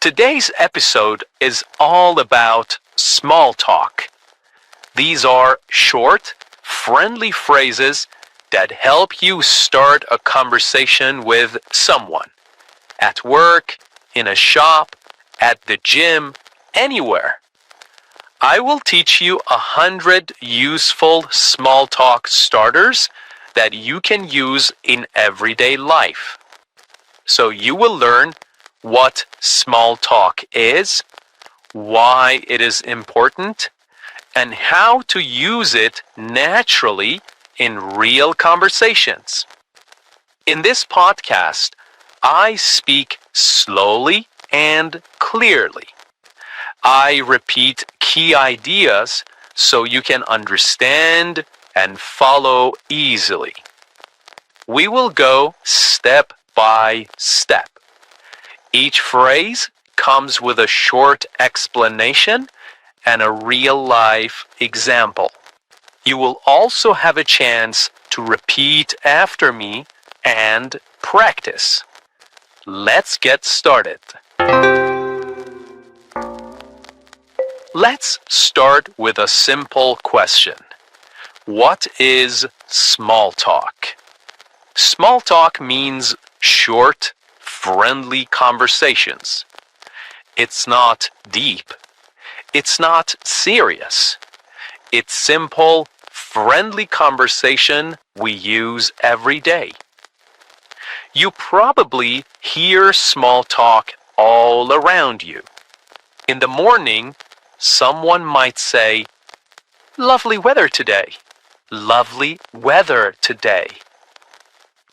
Today's episode is all about small talk. These are short, friendly phrases that help you start a conversation with someone. At work, in a shop, at the gym, anywhere. I will teach you 100 useful small talk starters that you can use in everyday life. So you will learn what small talk is, why it is important, and how to use it naturally in real conversations. In this podcast, I speak slowly and clearly. I repeat key ideas so you can understand and follow easily. We will go step by step. Each phrase comes with a short explanation and a real-life example. You will also have a chance to repeat after me and practice. Let's get started. Let's start with a simple question. What is small talk? Small talk means short, friendly conversations. It's not deep. It's not serious. It's simple, friendly conversation we use every day. You probably hear small talk all around you. In the morning, someone might say, "Lovely weather today." Lovely weather today.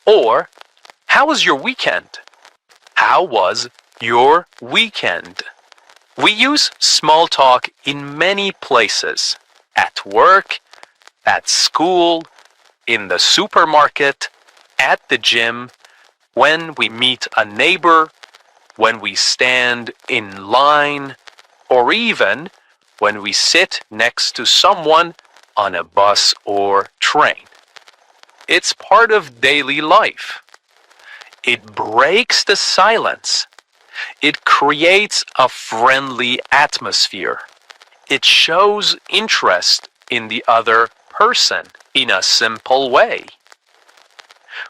Or, "How was your weekend?" How was your weekend? We use small talk in many places. At work, at school, in the supermarket, at the gym, when we meet a neighbor, when we stand in line, or even when we sit next to someone on a bus or train. It's part of daily life. It breaks the silence. It creates a friendly atmosphere. It shows interest in the other person in a simple way.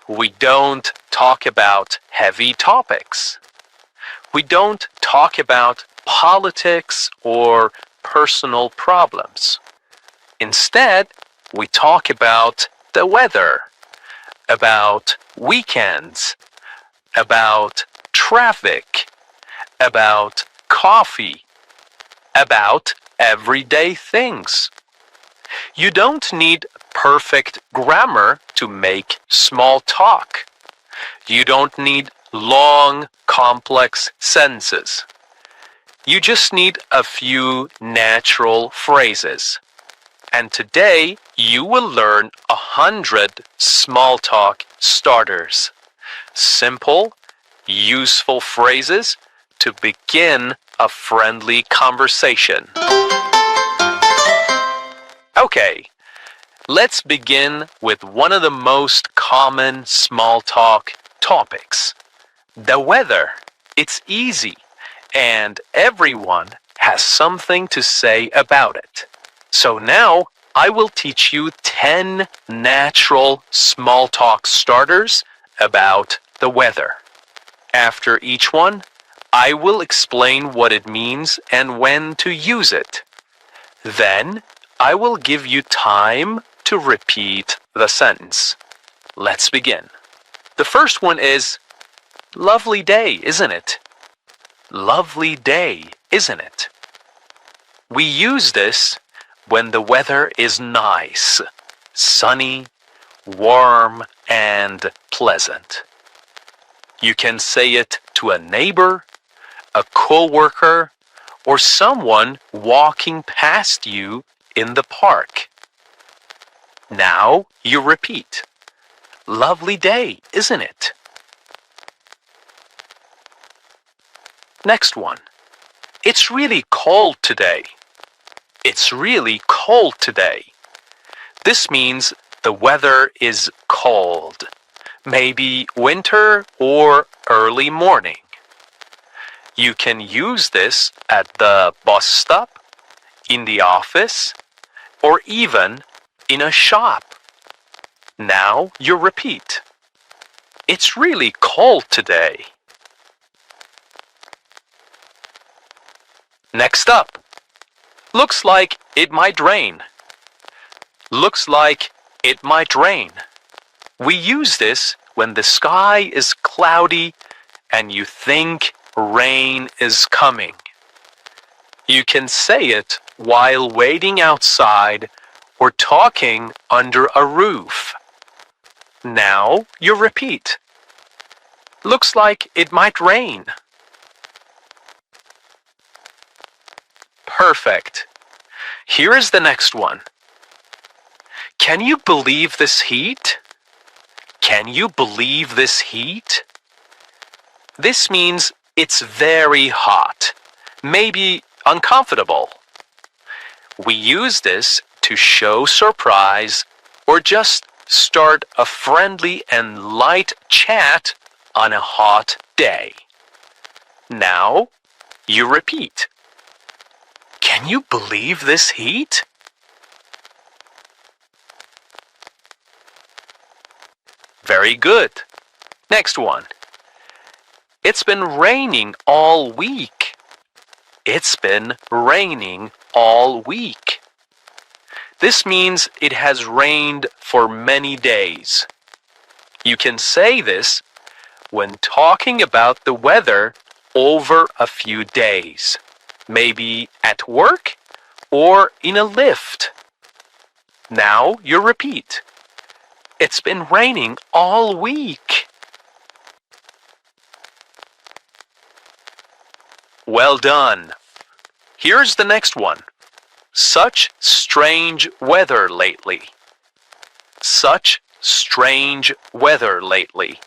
We don't talk about heavy topics. We don't talk about politics or personal problems. Instead, we talk about the weather, about weekends, about traffic, about coffee, about everyday things. You don't need perfect grammar to make small talk. You don't need long, complex sentences. You just need a few natural phrases. And today, you will learn 100 small talk starters. Simple, useful phrases to begin a friendly conversation. Okay, let's begin with one of the most common small talk topics. The weather. It's easy, and everyone has something to say about it. So now, I will teach you 10 natural small talk starters about the weather. After each one, I will explain what it means and when to use it. Then, I will give you time to repeat the sentence. Let's begin. The first one is, "Lovely day, isn't it?" Lovely day, isn't it? We use this when the weather is nice, sunny, warm, and pleasant. You can say it to a neighbor, a coworker, or someone walking past you in the park. Now you repeat. Lovely day, isn't it? Next one. It's really cold today. It's really cold today. This means the weather is cold, maybe winter or early morning. You can use this at the bus stop, in the office, or even in a shop. Now you repeat. It's really cold today. Next up. Looks like it might rain. Looks like it might rain. We use this when the sky is cloudy and you think rain is coming. You can say it while waiting outside or talking under a roof. Now you repeat. Looks like it might rain. Perfect. Here is the next one. Can you believe this heat? Can you believe this heat? This means it's very hot, maybe uncomfortable. We use this to show surprise or just start a friendly and light chat on a hot day. Now you repeat. Can you believe this heat? Very good. Next one. It's been raining all week. It's been raining all week. This means it has rained for many days. You can say this when talking about the weather over a few days, maybe at work or in a lift. Now you repeat. It's been raining all week. Well done. Here's the next one. Such strange weather lately. Such strange weather lately.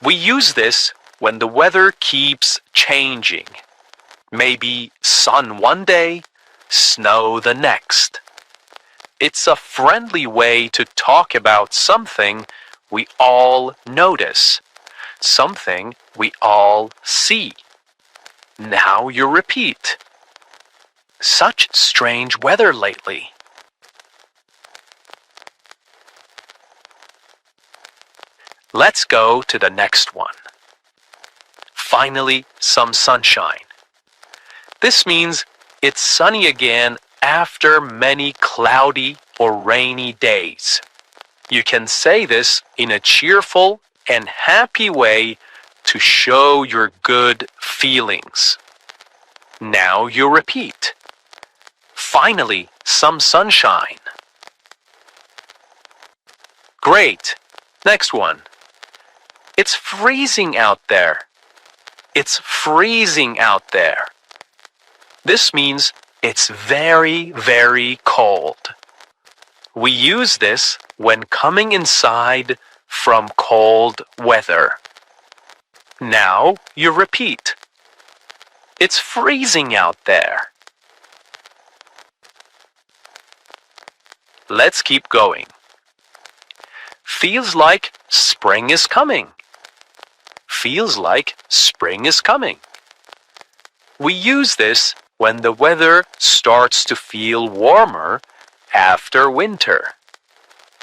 We use this when the weather keeps changing. Maybe sun one day, snow the next. It's a friendly way to talk about something we all notice, something we all see. Now you repeat. Such strange weather lately. Let's go to the next one. Finally, some sunshine. This means it's sunny again after many cloudy or rainy days. You can say this in a cheerful and happy way to show your good feelings. Now you repeat. Finally, some sunshine. Great. Next one. It's freezing out there. It's freezing out there. This means it's very, very cold. We use this when coming inside from cold weather. Now you repeat. It's freezing out there. Let's keep going. Feels like spring is coming. Feels like spring is coming. We use this when the weather starts to feel warmer after winter.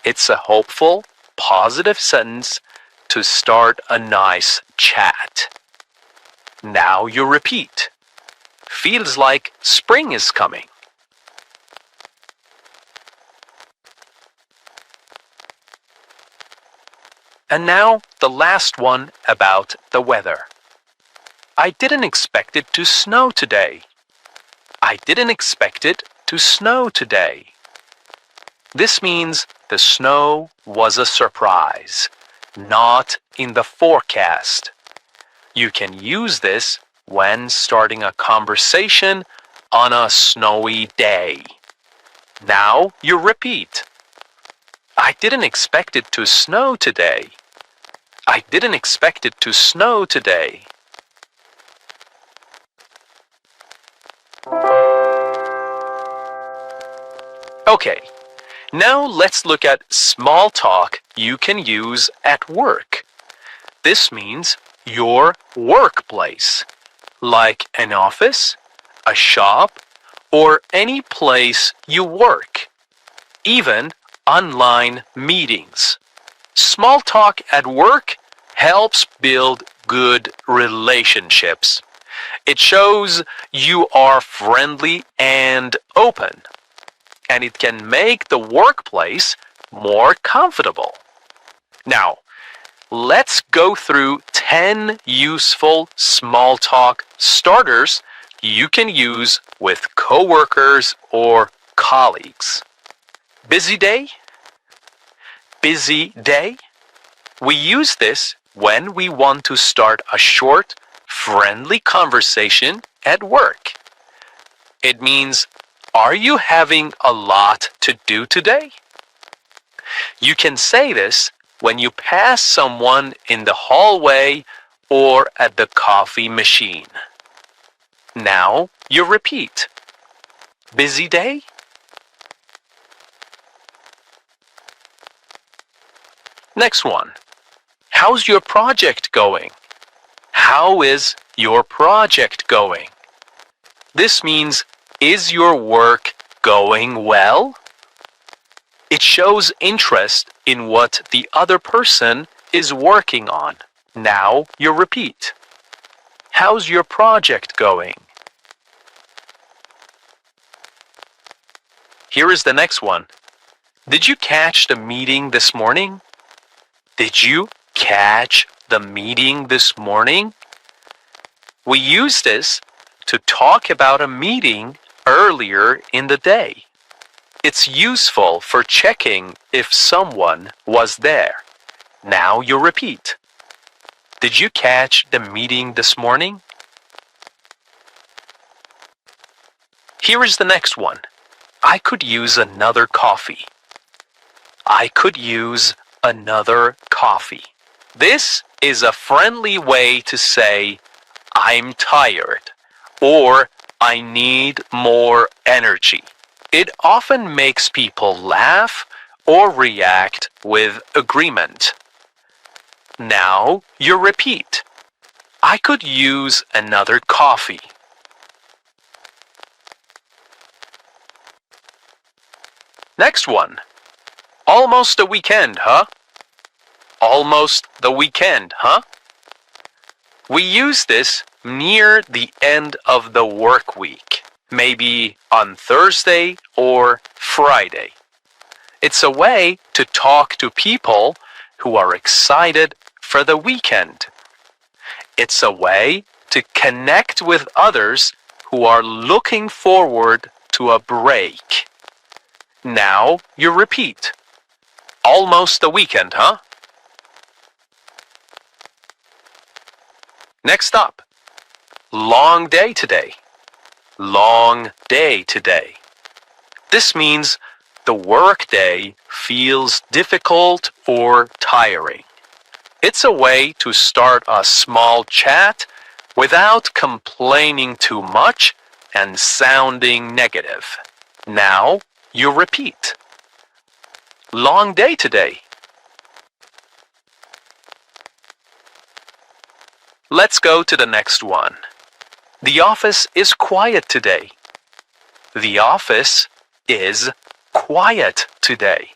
It's a hopeful, positive sentence to start a nice chat. Now you repeat. Feels like spring is coming. And now the last one about the weather. I didn't expect it to snow today. I didn't expect it to snow today. This means the snow was a surprise, not in the forecast. You can use this when starting a conversation on a snowy day. Now you repeat. I didn't expect it to snow today. I didn't expect it to snow today. Okay, now let's look at small talk you can use at work. This means your workplace. like an office, a shop, or any place you work, even online meetings. Small talk at work helps build good relationships. It shows you are friendly and open, and it can make the workplace more comfortable. Now, let's go through 10 useful small talk starters you can use with coworkers or colleagues. Busy day? Busy day? We use this when we want to start a short, friendly conversation at work. It means, are you having a lot to do today? You can say this when you pass someone in the hallway or at the coffee machine. Now you repeat. Busy day? Next one. How's your project going? How is your project going? This means, is your work going well? It shows interest in what the other person is working on. Now you repeat. How's your project going? Here is the next one. Did you catch the meeting this morning? Did you catch the meeting this morning? We use this to talk about a meeting earlier in the day. It's useful for checking if someone was there. Now you repeat. Did you catch the meeting this morning? Here is the next one. I could use another coffee. I could use another coffee. This is a friendly way to say, I'm tired, or I need more energy. It often makes people laugh or react with agreement. Now you repeat. I could use another coffee. Next one. Almost the weekend, huh? Almost the weekend, huh? We use this near the end of the work week, maybe on Thursday or Friday. It's a way to talk to people who are excited for the weekend. It's a way to connect with others who are looking forward to a break. Now you repeat. Almost the weekend, huh? Next up. Long day today. Long day today. This means the workday feels difficult or tiring. It's a way to start a small chat without complaining too much and sounding negative. Now you repeat. Long day today. Let's go to the next one. The office is quiet today. The office is quiet today.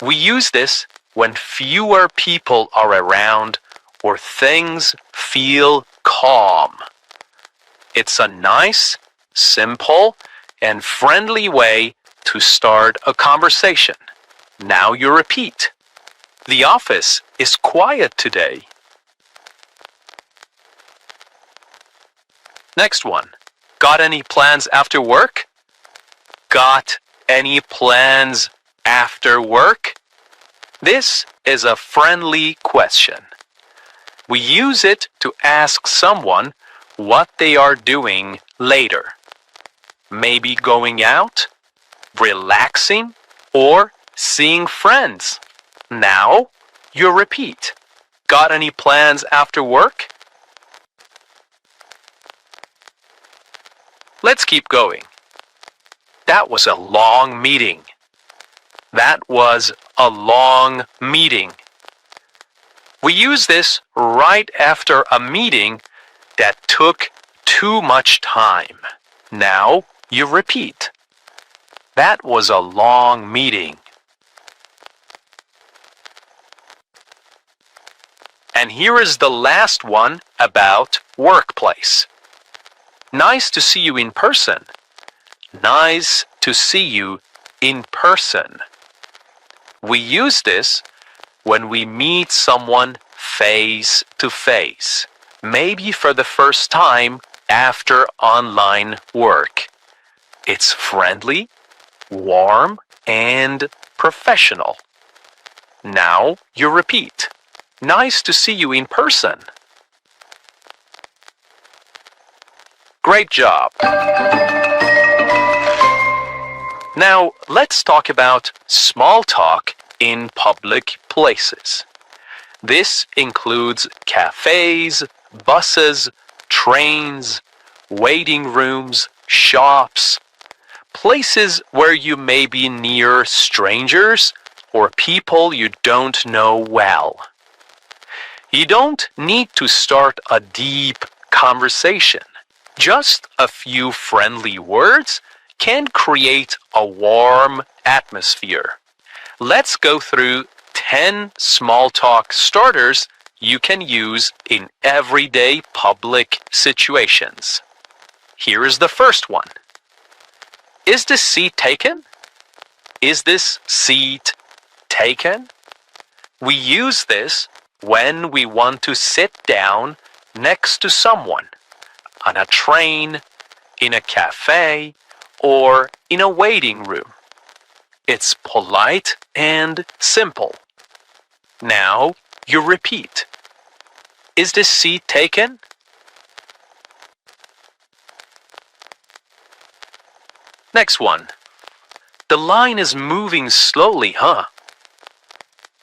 We use this when fewer people are around or things feel calm. It's a nice, simple, and friendly way to start a conversation. Now you repeat. The office is quiet today. Next one. Got any plans after work? Got any plans after work? This is a friendly question. We use it to ask someone what they are doing later. Maybe going out, relaxing, or seeing friends. Now you repeat. Got any plans after work? Let's keep going. That was a long meeting. That was a long meeting. We use this right after a meeting That took too much time. Now you repeat. That was a long meeting. And here is the last one about workplace. Nice to see you in person. Nice to see you in person. We use this when we meet someone face to face, maybe for the first time after online work. It's friendly, warm, and professional. Now you repeat. Nice to see you in person. Great job. Now let's talk about small talk in public places. This includes cafes, buses, trains, waiting rooms, shops, places where you may be near strangers or people you don't know well. You don't need to start a deep conversation. Just a few friendly words can create a warm atmosphere. Let's go through 10 small talk starters you can use in everyday public situations. Here is the first one. Is this seat taken? Is this seat taken? We use this when we want to sit down next to someone on a train, in a cafe, or in a waiting room. It's polite and simple. Now you repeat. Is this seat taken? Next one. The line is moving slowly, huh?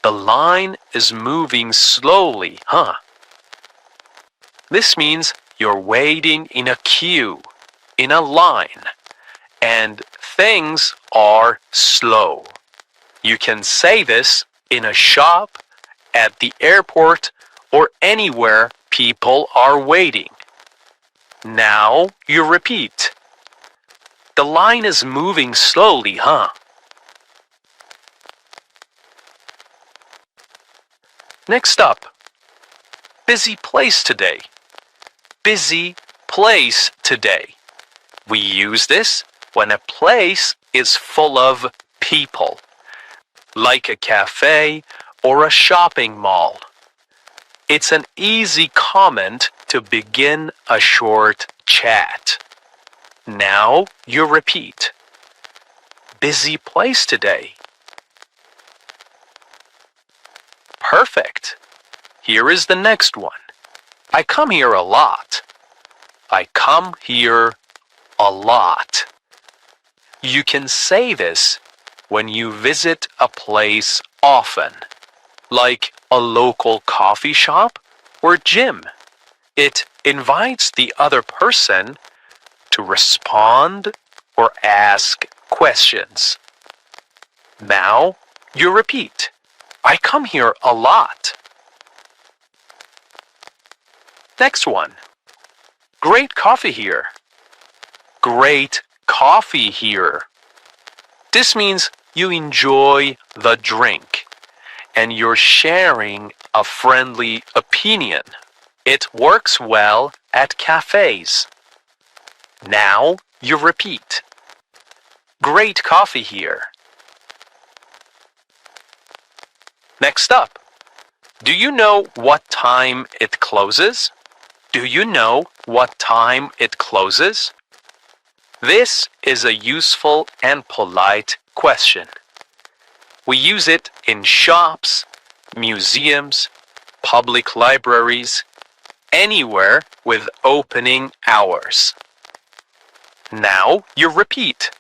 The line is moving slowly, huh? This means you're waiting in a queue, in a line, and things are slow. You can say this in a shop, at the airport, or anywhere people are waiting. Now you repeat. The line is moving slowly, huh? Next up, busy place today. Busy place today. We use this when a place is full of people, like a cafe or a shopping mall. It's an easy comment to begin a short chat. Now you repeat. Busy place today. Perfect. Here is the next one. I come here a lot. I come here a lot. You can say this when you visit a place often, like a local coffee shop or gym. It invites the other person to respond or ask questions. Now you repeat. I come here a lot. Next one. Great coffee here. Great coffee here. This means you enjoy the drink and you're sharing a friendly opinion. It works well at cafes. Now you repeat. Great coffee here. Next up. Do you know what time it closes? Do you know what time it closes? This is a useful and polite question. We use it in shops, museums, public libraries, anywhere with opening hours. Now you repeat.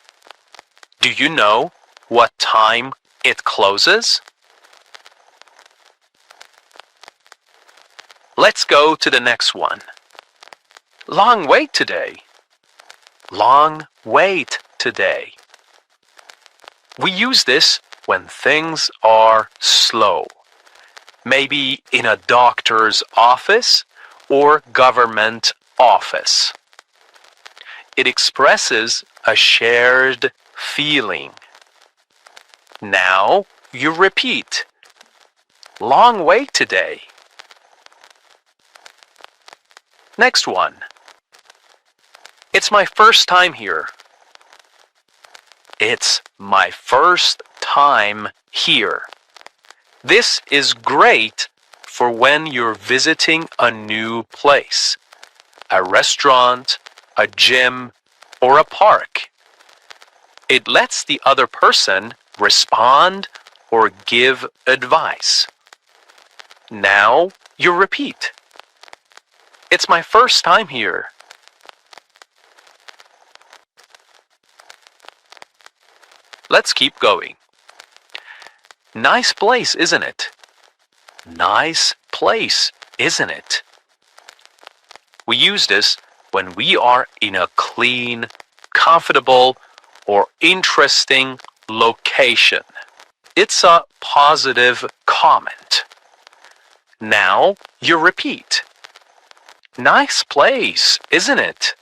Do you know what time it closes? Let's go to the next one. Long wait today. Long wait today. We use this when things are slow. Maybe in a doctor's office or government office. It expresses a shared feeling. Now you repeat. Long way today. Next one. It's my first time here. It's my first time here. This is great for when you're visiting a new place, a restaurant, a gym, or a park. It lets the other person respond or give advice. Now you repeat. It's my first time here. Let's keep going. Nice place, isn't it? Nice place, isn't it? We use this when we are in a clean, comfortable, or interesting location. It's a positive comment. Now you repeat. Nice place, isn't it?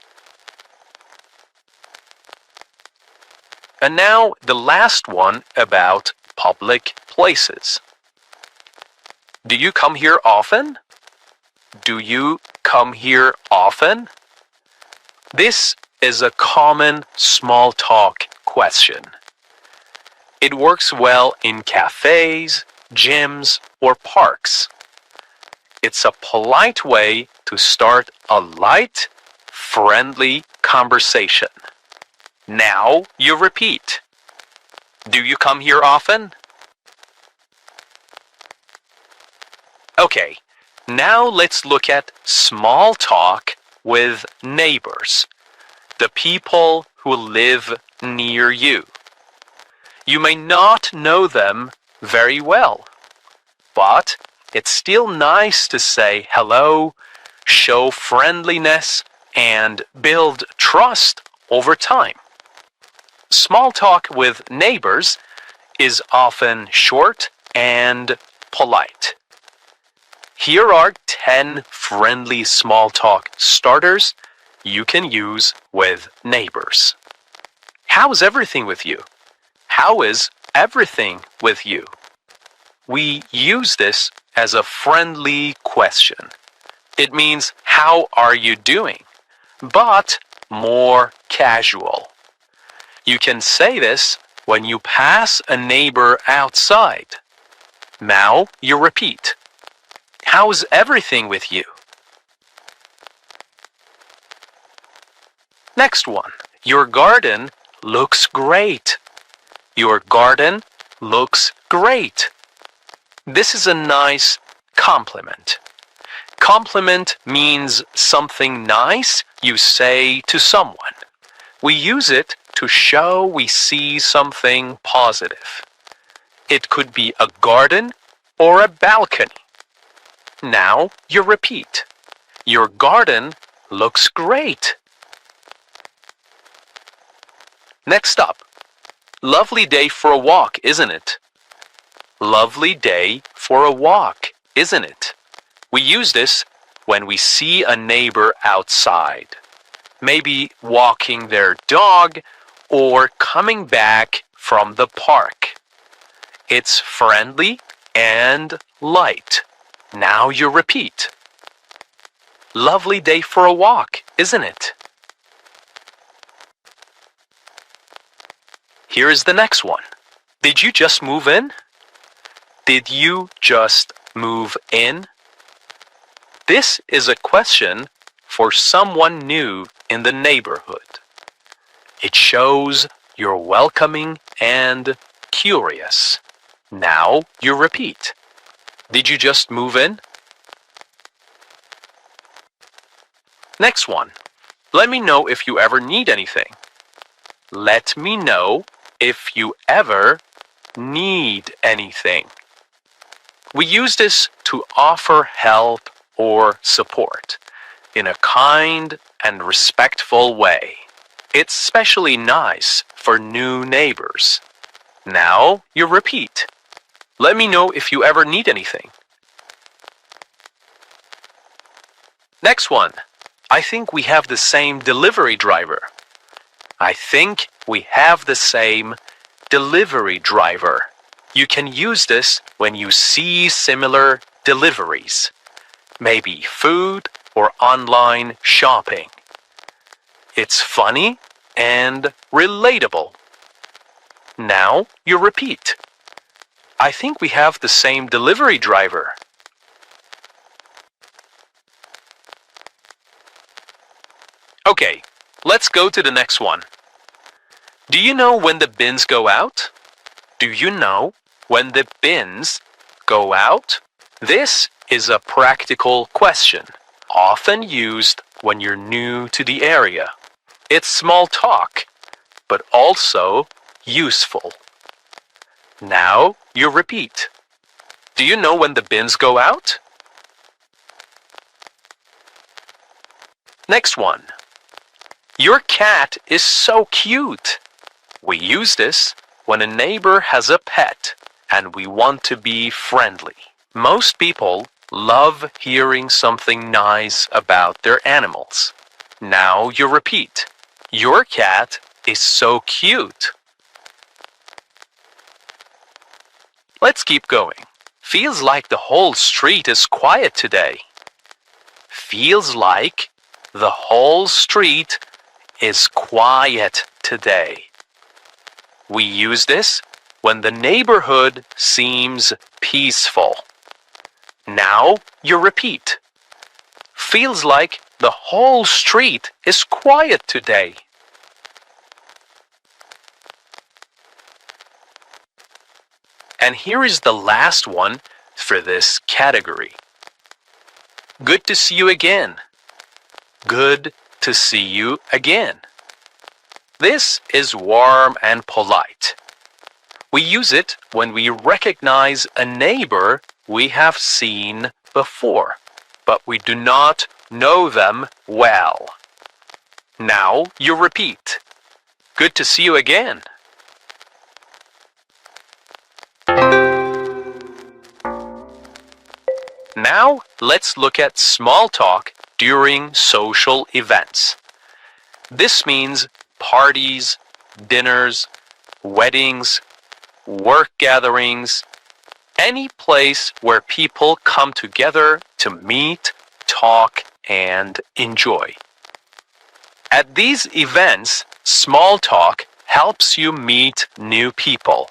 And now the last one about public places. Do you come here often? Do you come here often? This is a common small talk question. It works well in cafes, gyms, or parks. It's a polite way to start a light, friendly conversation. Now you repeat. Do you come here often? Okay, now let's look at small talk with neighbors, the people who live near you. You may not know them very well, but it's still nice to say hello, show friendliness, and build trust over time. Small talk with neighbors is often short and polite. Here are 10 friendly small talk starters you can use with neighbors. How's everything with you? How is everything with you? We use this as a friendly question. It means, how are you doing? But more casual. You can say this when you pass a neighbor outside. Now you repeat. How's everything with you? Next one. Your garden looks great. Your garden looks great. This is a nice compliment. Compliment means something nice you say to someone. We use it to show we see something positive. It could be a garden or a balcony. Now you repeat. Your garden looks great. Next up. Lovely day for a walk, isn't it? Lovely day for a walk, isn't it? We use this when we see a neighbor outside, maybe walking their dog or coming back from the park. It's friendly and light. Now you repeat. Lovely day for a walk, isn't it? Here is the next one. Did you just move in? Did you just move in? This is a question for someone new in the neighborhood. It shows you're welcoming and curious. Now you repeat. Did you just move in? Next one. Let me know if you ever need anything. Let me know if you ever need anything. We use this to offer help or support in a kind and respectful way. It's especially nice for new neighbors. Now you repeat. Let me know if you ever need anything. Next one. I think we have the same delivery driver. I think we have the same delivery driver. You can use this when you see similar deliveries, maybe food or online shopping. It's funny and relatable. Now you repeat. I think we have the same delivery driver. Okay, let's go to the next one. Do you know when the bins go out? Do you know when the bins go out? This is a practical question, often used when you're new to the area. It's small talk, but also useful. Now you repeat. Do you know when the bins go out? Next one. Your cat is so cute. We use this when a neighbor has a pet and we want to be friendly. Most people love hearing something nice about their animals. Now you repeat. Your cat is so cute. Let's keep going. Feels like the whole street is quiet today. Feels like the whole street is quiet today. We use this when the neighborhood seems peaceful. Now you repeat. Feels like the whole street is quiet today. And here is the last one for this category. Good to see you again. Good to see you again. This is warm and polite. We use it when we recognize a neighbor we have seen before, but we do not know them well. Now you repeat. Good to see you again. Now let's look at small talk during social events. This means parties, dinners, weddings, work gatherings, any place where people come together to meet, talk, and enjoy. At these events, small talk helps you meet new people.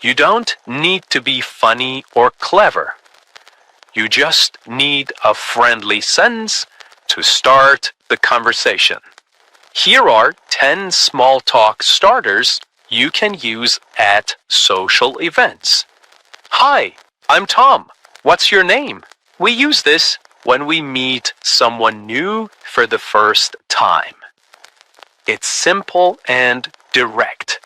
You don't need to be funny or clever. You just need a friendly sentence to start the conversation. Here are 10 small talk starters you can use at social events. Hi, I'm Tom. What's your name? We use this when we meet someone new for the first time. It's simple and direct.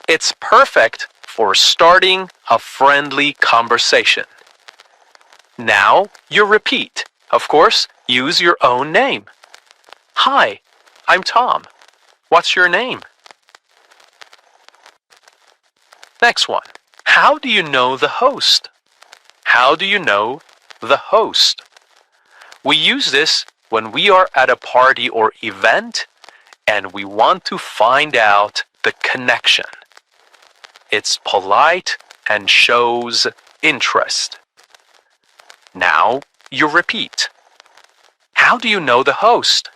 It's perfect for starting a friendly conversation. Now you repeat. Of course, use your own name. Hi, I'm Tom. What's your name? Next one. How do you know the host? How do you know the host? We use this when we are at a party or event and we want to find out the connection. It's polite and shows interest. Now you repeat. How do you know the host?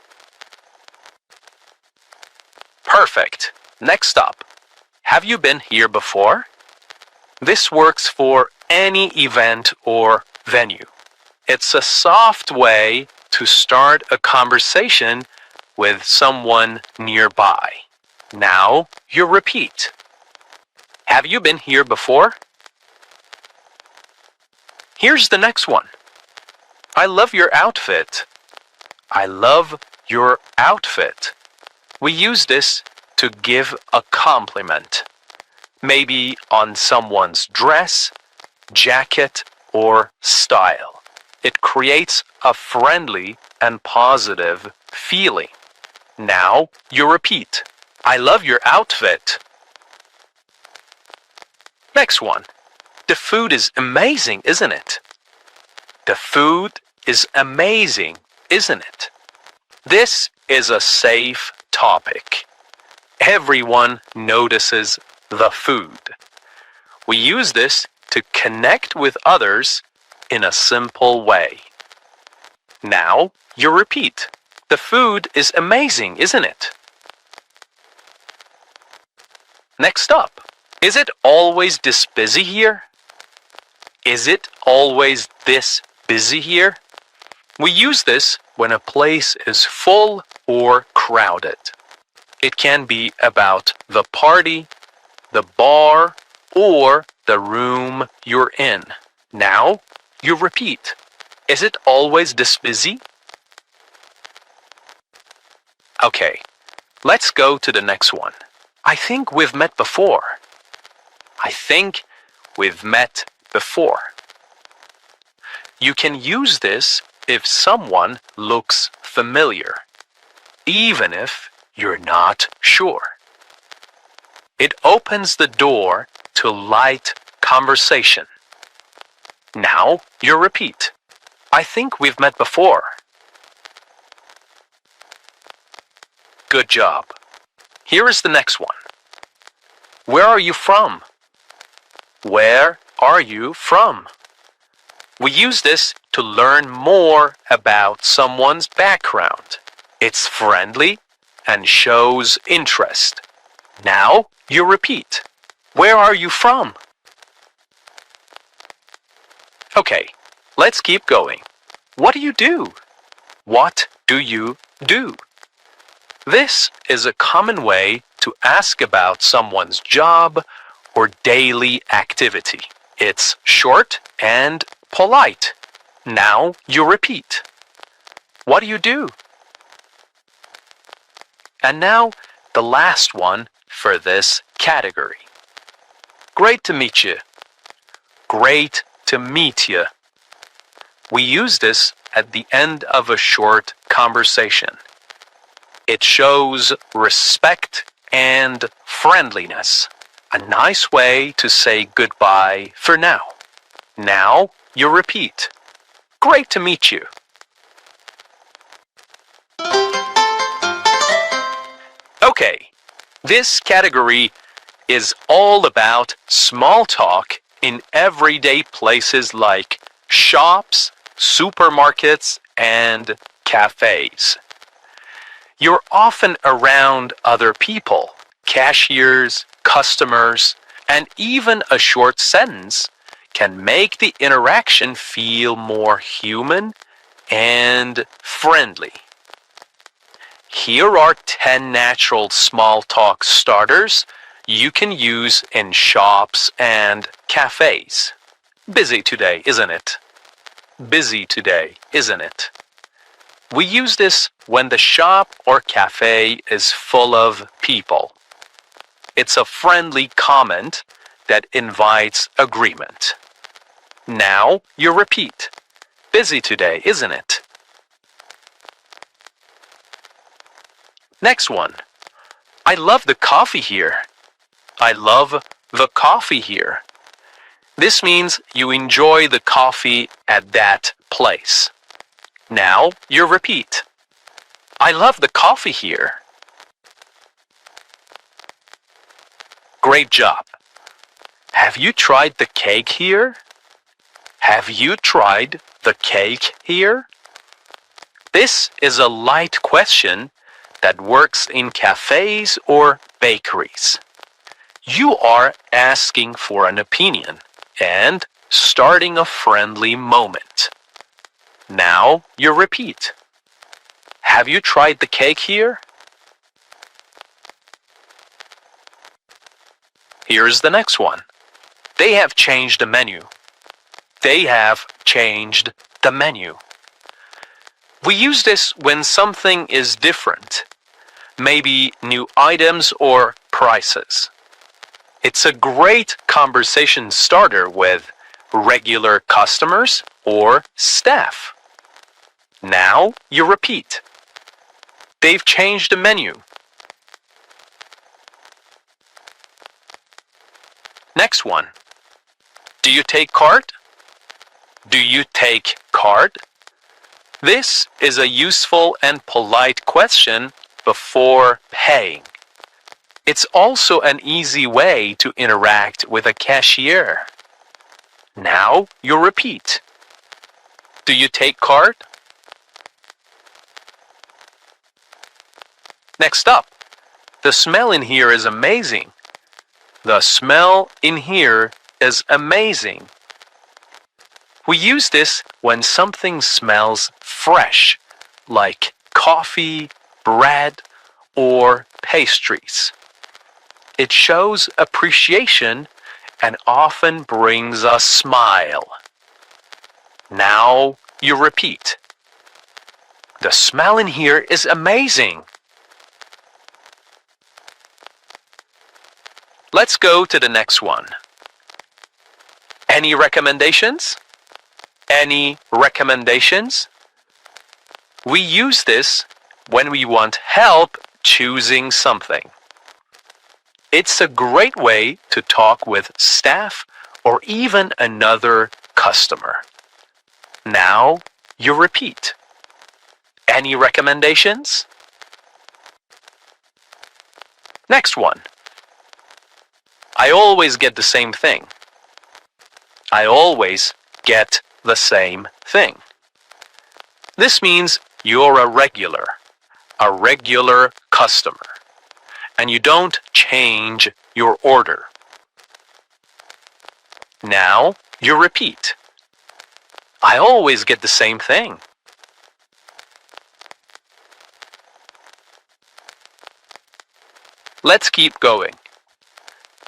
Perfect. Next up. Have you been here before? This works for any event or venue. It's a soft way to start a conversation with someone nearby. Now you repeat. Have you been here before? Here's the next one. I love your outfit. I love your outfit. We use this to give a compliment, maybe on someone's dress, jacket, or style. It creates a friendly and positive feeling. Now you repeat. I love your outfit. Next one. The food is amazing, isn't it? The food is amazing, isn't it? This is a safe topic. Everyone notices the food. We use this to connect with others in a simple way. Now you repeat. The food is amazing, isn't it? Next up, is it always this busy here? Is it always this busy here? We use this when a place is full or crowded. It can be about the party, the bar, or the room you're in. Now you repeat. Is it always this busy? Okay, let's go to the next one. I think we've met before. I think we've met before. You can use this if someone looks familiar, even if you're not sure. It opens the door to light conversation. Now you repeat. I think we've met before. Good job. Here is the next one. Where are you from? Where are you from? We use this to learn more about someone's background. It's friendly and shows interest. Now you repeat. Where are you from? Okay, let's keep going. What do you do? What do you do? This is a common way to ask about someone's job or daily activity. It's short and polite. Now you repeat. What do you do? And now the last one for this category. Great to meet you. Great to meet you. We use this at the end of a short conversation. It shows respect and friendliness. A nice way to say goodbye for now. Now you repeat. Great to meet you. Okay, this category is all about small talk in everyday places like shops, supermarkets, and cafes. You're often around other people, cashiers, customers, and even a short sentence can make the interaction feel more human and friendly. Here are 10 natural small talk starters you can use in shops and cafes. Busy today, isn't it? Busy today, isn't it? We use this when the shop or cafe is full of people. It's a friendly comment that invites agreement. Now you repeat. Busy today, isn't it? Next one. I love the coffee here. I love the coffee here. This means you enjoy the coffee at that place. Now you repeat. I love the coffee here. Great job. Have you tried the cake here? Have you tried the cake here? This is a light question that works in cafes or bakeries. You are asking for an opinion and starting a friendly moment. Now you repeat. Have you tried the cake here? Here's the next one. They have changed the menu. They have changed the menu. We use this when something is different, maybe new items or prices. It's a great conversation starter with regular customers or staff. Now you repeat. They've changed the menu. Next one. Do you take card? Do you take card? This is a useful and polite question before paying. It's also an easy way to interact with a cashier. Now you repeat. Do you take card? Next up, the smell in here is amazing. The smell in here is amazing. We use this when something smells fresh, like coffee, bread, or pastries. It shows appreciation and often brings a smile. Now you repeat. The smell in here is amazing. Let's go to the next one. Any recommendations? Any recommendations? We use this when we want help choosing something. It's a great way to talk with staff or even another customer. Now you repeat. Any recommendations? Next one. I always get the same thing. I always get the same thing. This means you're a regular customer, and you don't change your order. Now you repeat. I always get the same thing. Let's keep going.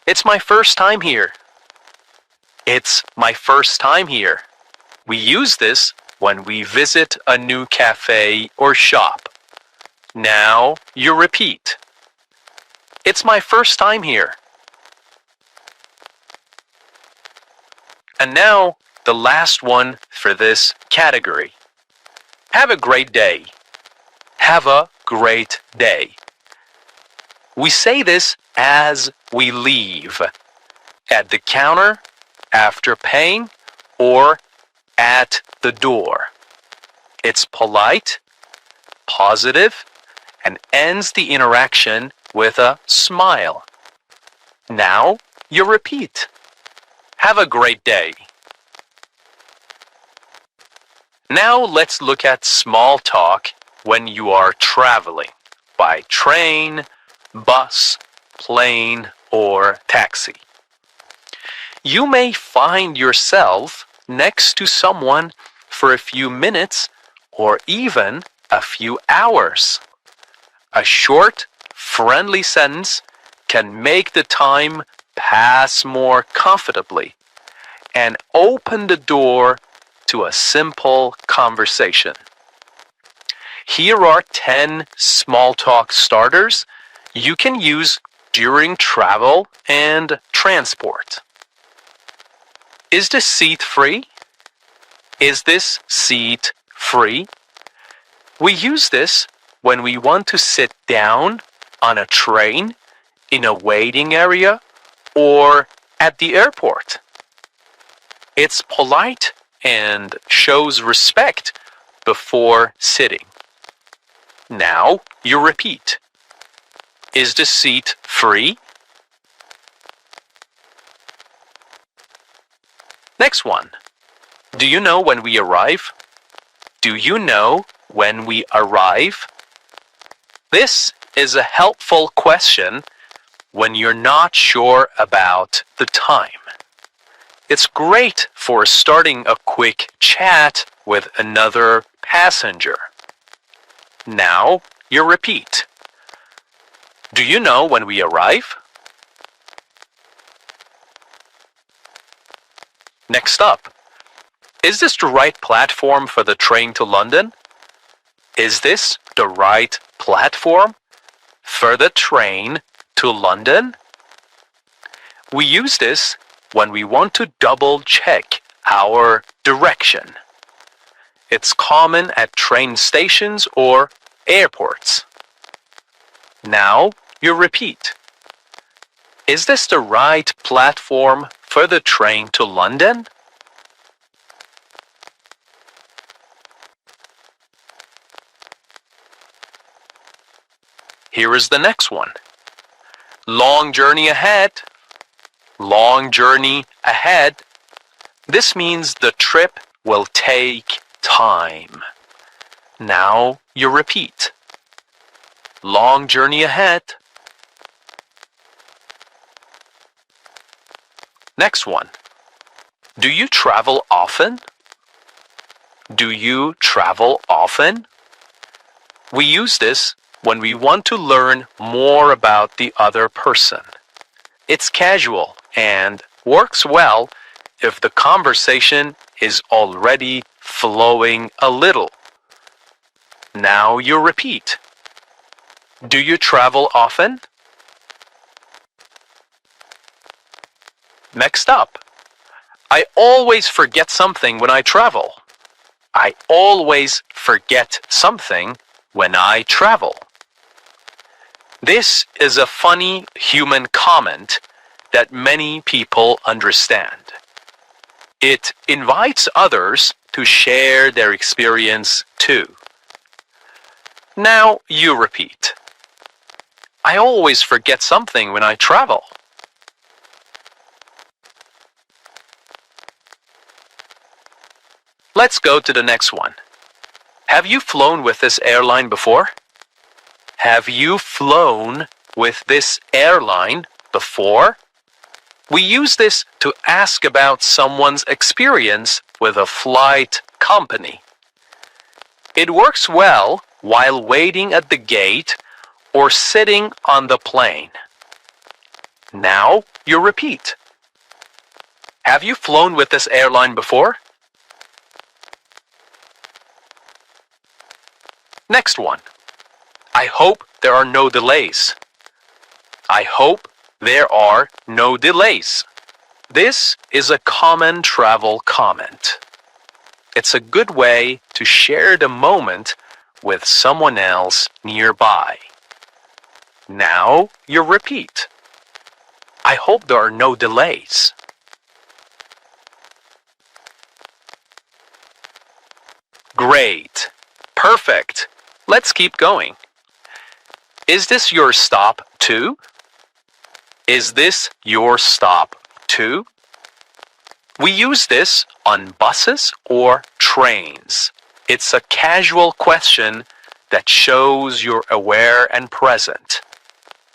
It's my first time here. It's my first time here. We use this when we visit a new cafe or shop. Now you repeat. It's my first time here. And now the last one for this category. Have a great day. Have a great day. We say this as we leave, at the counter, after paying, or at the door. It's polite, positive, and ends the interaction with a smile. Now you repeat. Have a great day. Now let's look at small talk when you are traveling by train, bus, plane, or taxi. You may find yourself next to someone for a few minutes or even a few hours. A short, friendly sentence can make the time pass more comfortably and open the door to a simple conversation. Here are 10 small talk starters you can use during travel and transport. Is this seat free? Is this seat free? We use this when we want to sit down on a train, in a waiting area, or at the airport. It's polite and shows respect before sitting. Now you repeat. Is the seat free? Next one. Do you know when we arrive? Do you know when we arrive? This is a helpful question when you're not sure about the time. It's great for starting a quick chat with another passenger. Now you repeat. Do you know when we arrive? Next up. Is this the right platform for the train to London? Is this the right platform for the train to London? We use this when we want to double check our direction. It's common at train stations or airports. Now you repeat. Is this the right platform for the train to London? Here is the next one. Long journey ahead. Long journey ahead. This means the trip will take time. Now you repeat. Long journey ahead. Next one. Do you travel often? Do you travel often? We use this when we want to learn more about the other person. It's casual and works well if the conversation is already flowing a little. Now you repeat. Do you travel often? Next up. I always forget something when I travel. I always forget something when I travel. This is a funny human comment that many people understand. It invites others to share their experience too. Now you repeat. I always forget something when I travel. Let's go to the next one. Have you flown with this airline before? Have you flown with this airline before? We use this to ask about someone's experience with a flight company. It works well while waiting at the gate or sitting on the plane. Now you repeat. Have you flown with this airline before? Next one. I hope there are no delays. I hope there are no delays. This is a common travel comment. It's a good way to share the moment with someone else nearby. Now you repeat. I hope there are no delays. Great. Perfect. Let's keep going. Is this your stop too? Is this your stop too? We use this on buses or trains. It's a casual question that shows you're aware and present.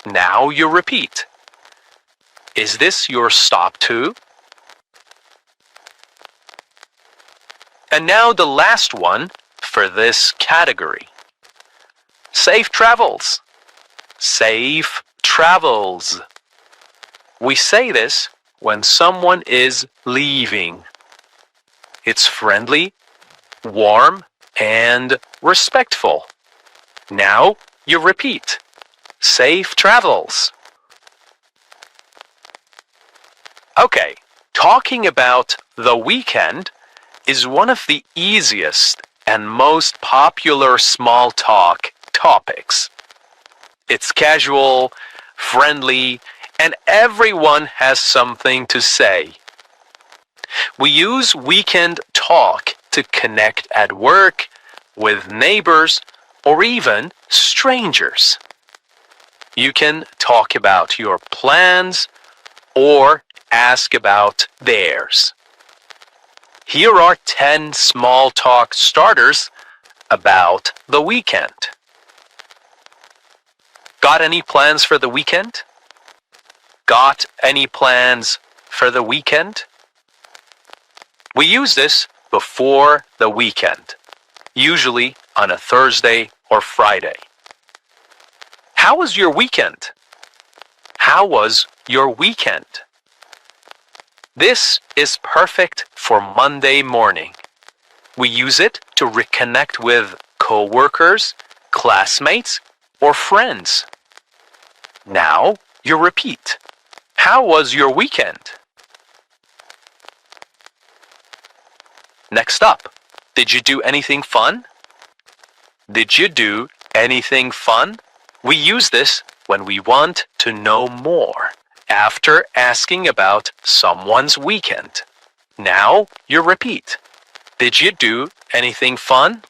Now you repeat. Is this your stop too? And now the last one for this category. Safe travels. Safe travels. We say this when someone is leaving. It's friendly, warm, and respectful. Now you repeat. Safe travels. Okay, talking about the weekend is one of the easiest and most popular small talk topics. It's casual, friendly, and everyone has something to say. We use weekend talk to connect at work, with neighbors, or even strangers. You can talk about your plans or ask about theirs. Here are 10 small talk starters about the weekend. Got any plans for the weekend? Got any plans for the weekend? We use this before the weekend, usually on a Thursday or Friday. How was your weekend? How was your weekend? This is perfect for Monday morning. We use it to reconnect with coworkers, classmates, or friends. Now you repeat. How was your weekend? Next up, did you do anything fun? Did you do anything fun? We use this when we want to know more after asking about someone's weekend. Now you repeat. Did you do anything fun?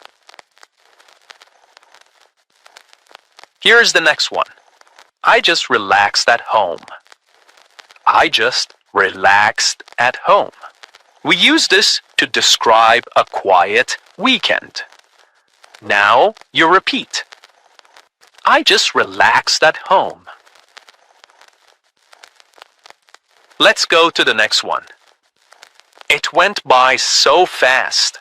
Here's the next one. I just relaxed at home. I just relaxed at home. We use this to describe a quiet weekend. Now you repeat. I just relaxed at home. Let's go to the next one. It went by so fast.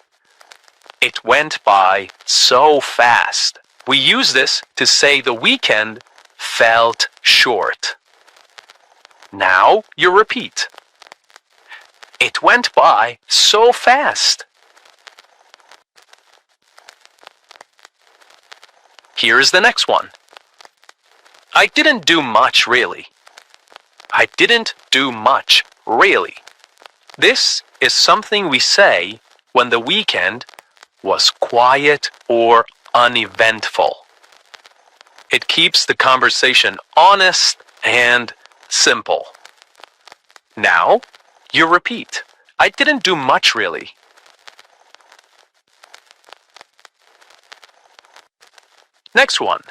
It went by so fast. We use this to say the weekend felt short. Now you repeat. It went by so fast. Here's the next one. I didn't do much really. I didn't do much really. This is something we say when the weekend was quiet or uneventful. It keeps the conversation honest and simple. Now you repeat. I didn't do much really. Next one.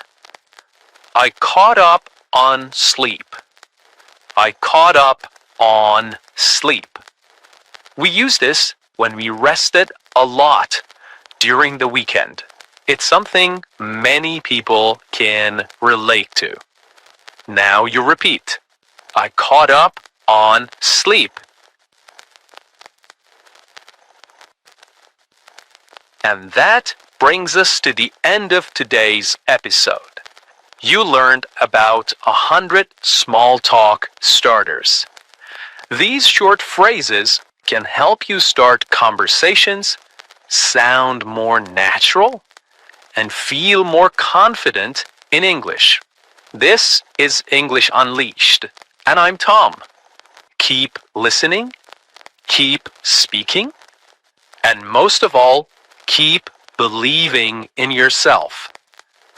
I caught up on sleep. I caught up on sleep. We use this when we rested a lot during the weekend. It's something many people can relate to. Now you repeat. I caught up on sleep. And that brings us to the end of today's episode. You learned about 100 small talk starters. These short phrases can help you start conversations, sound more natural, and feel more confident in English. This is English Unleashed, and I'm Tom. Keep listening, keep speaking, and most of all, keep believing in yourself.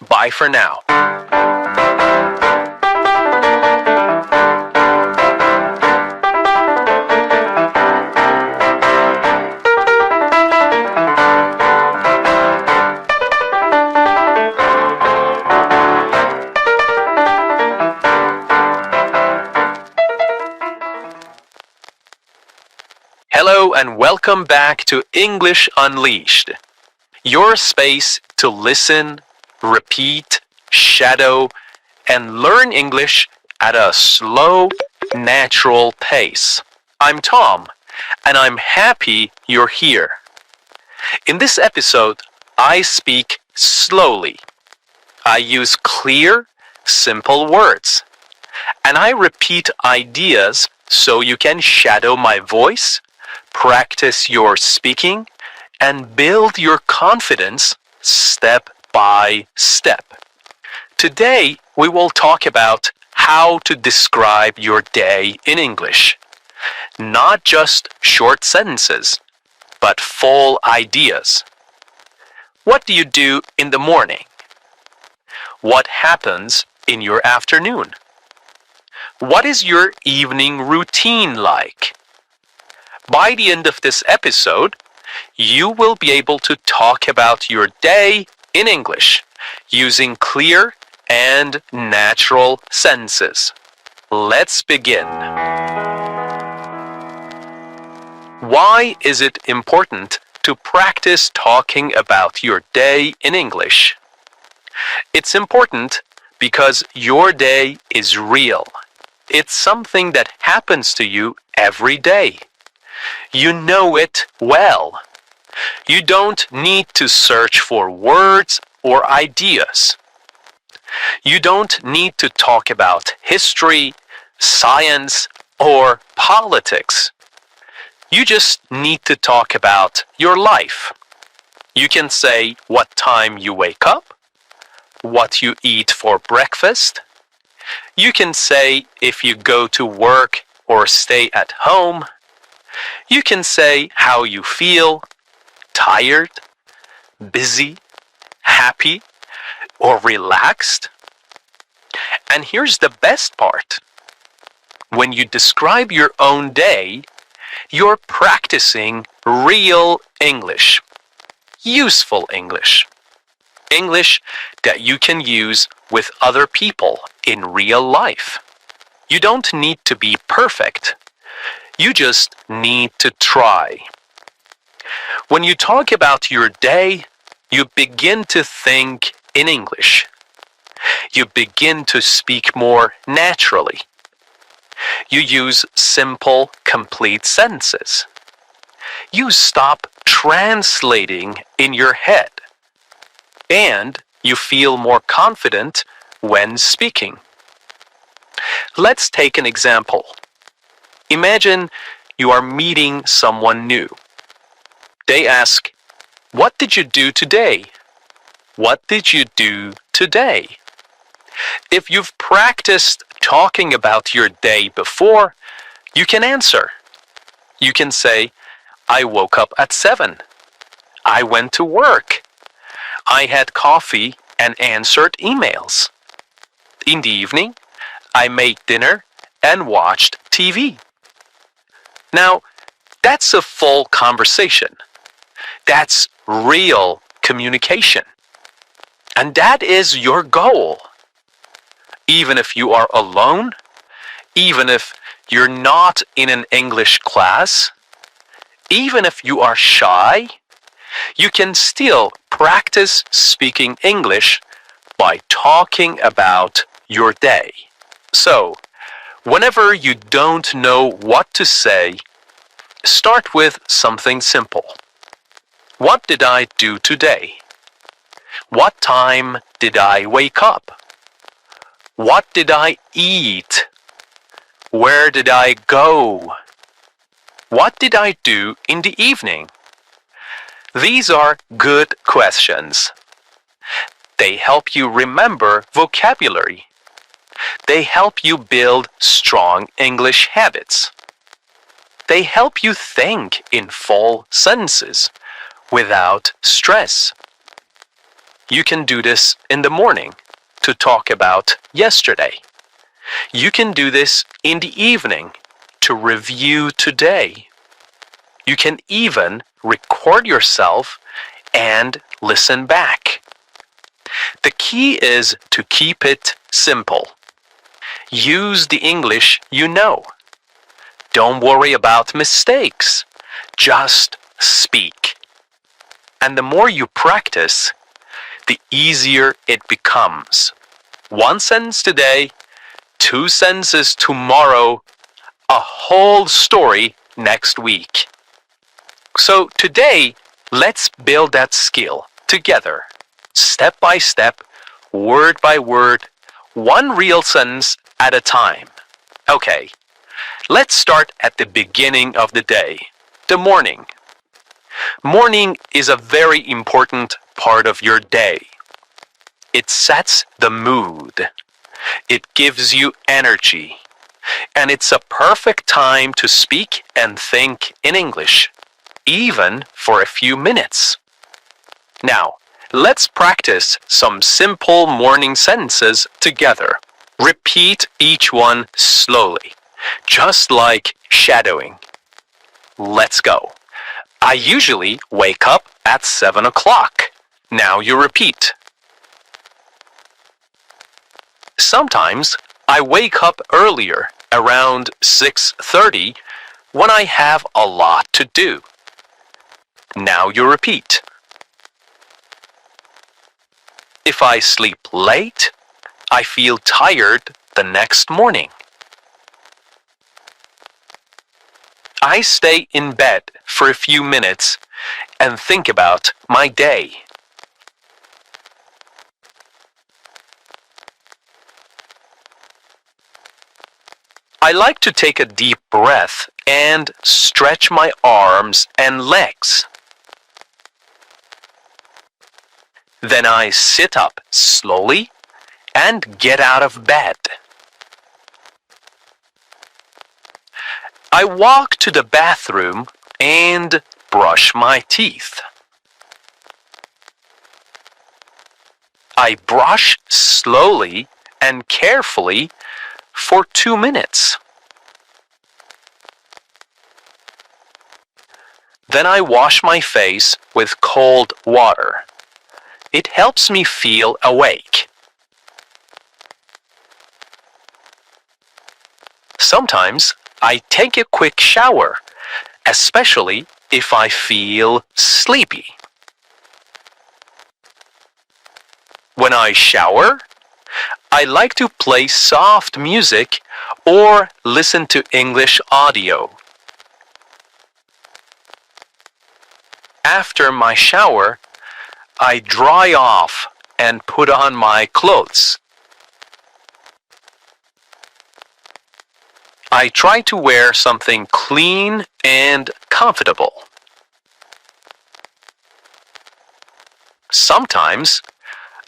Bye for now. Hello and welcome back to English Unleashed. Your space to listen, repeat, shadow, and learn English at a slow, natural pace. I'm Tom, and I'm happy you're here. In this episode, I speak slowly. I use clear, simple words. And I repeat ideas so you can shadow my voice, practice your speaking, and build your confidence step by step. Today, we will talk about how to describe your day in English. Not just short sentences, but full ideas. What do you do in the morning? What happens in your afternoon? What is your evening routine like? By the end of this episode, you will be able to talk about your day in English using clear and natural sentences. Let's begin. Why is it important to practice talking about your day in English? It's important because your day is real. It's something that happens to you every day. You know it well. You don't need to search for words or ideas. You don't need to talk about history, science, or politics. You just need to talk about your life. You can say what time you wake up, what you eat for breakfast. You can say if you go to work or stay at home. You can say how you feel, tired, busy, happy, or relaxed. And here's the best part. When you describe your own day, you're practicing real English, useful English, English that you can use with other people in real life. You don't need to be perfect. You just need to try. When you talk about your day, you begin to think in English. You begin to speak more naturally. You use simple, complete sentences. You stop translating in your head. And you feel more confident when speaking. Let's take an example. Imagine you are meeting someone new. They ask, "What did you do today?" What did you do today? If you've practiced talking about your day before, you can answer. You can say, "I woke up at 7. I went to work. I had coffee and answered emails. In the evening, I made dinner and watched TV." Now, that's a full conversation. That's real communication. And that is your goal. Even if you are alone, even if you're not in an English class, even if you are shy, you can still practice speaking English by talking about your day. So, whenever you don't know what to say, start with something simple. What did I do today? What time did I wake up? What did I eat? Where did I go? What did I do in the evening? These are good questions. They help you remember vocabulary. They help you build strong English habits. They help you think in full sentences without stress. You can do this in the morning to talk about yesterday. You can do this in the evening to review today. You can even record yourself and listen back. The key is to keep it simple. Use the English you know. Don't worry about mistakes. Just speak. And the more you practice, the easier it becomes. 1 sentence today, 2 sentences tomorrow, a whole story next week. So today, let's build that skill together, step by step, word by word, one real sentence at a time. Okay, let's start at the beginning of the day, the morning. Morning is a very important part of your day. It sets the mood. It gives you energy. And it's a perfect time to speak and think in English, even for a few minutes. Now, let's practice some simple morning sentences together. Repeat each one slowly, just like shadowing. Let's go. I usually wake up at 7 o'clock. Now you repeat. Sometimes I wake up earlier, around 6:30, when I have a lot to do. Now you repeat. If I sleep late, I feel tired the next morning. I stay in bed for a few minutes and think about my day. I like to take a deep breath and stretch my arms and legs. Then I sit up slowly and get out of bed. I walk to the bathroom and brush my teeth. I brush slowly and carefully for 2 minutes. Then I wash my face with cold water. It helps me feel awake. Sometimes I take a quick shower, especially if I feel sleepy. When I shower, I like to play soft music or listen to English audio. After my shower, I dry off and put on my clothes. I try to wear something clean and comfortable. Sometimes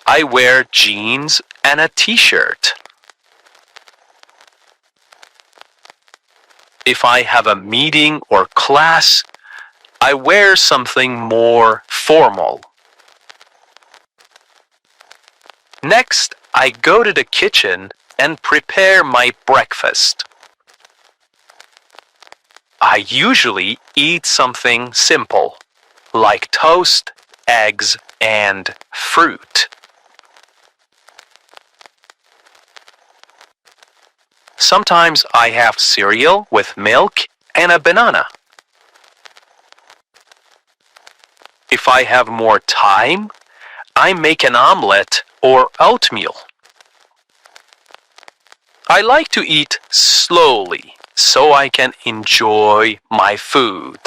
I wear jeans and a t-shirt. If I have a meeting or class, I wear something more formal. Next, I go to the kitchen and prepare my breakfast. I usually eat something simple, like toast, eggs, and fruit. Sometimes I have cereal with milk and a banana. If I have more time, I make an omelette or oatmeal. I like to eat slowly so I can enjoy my food.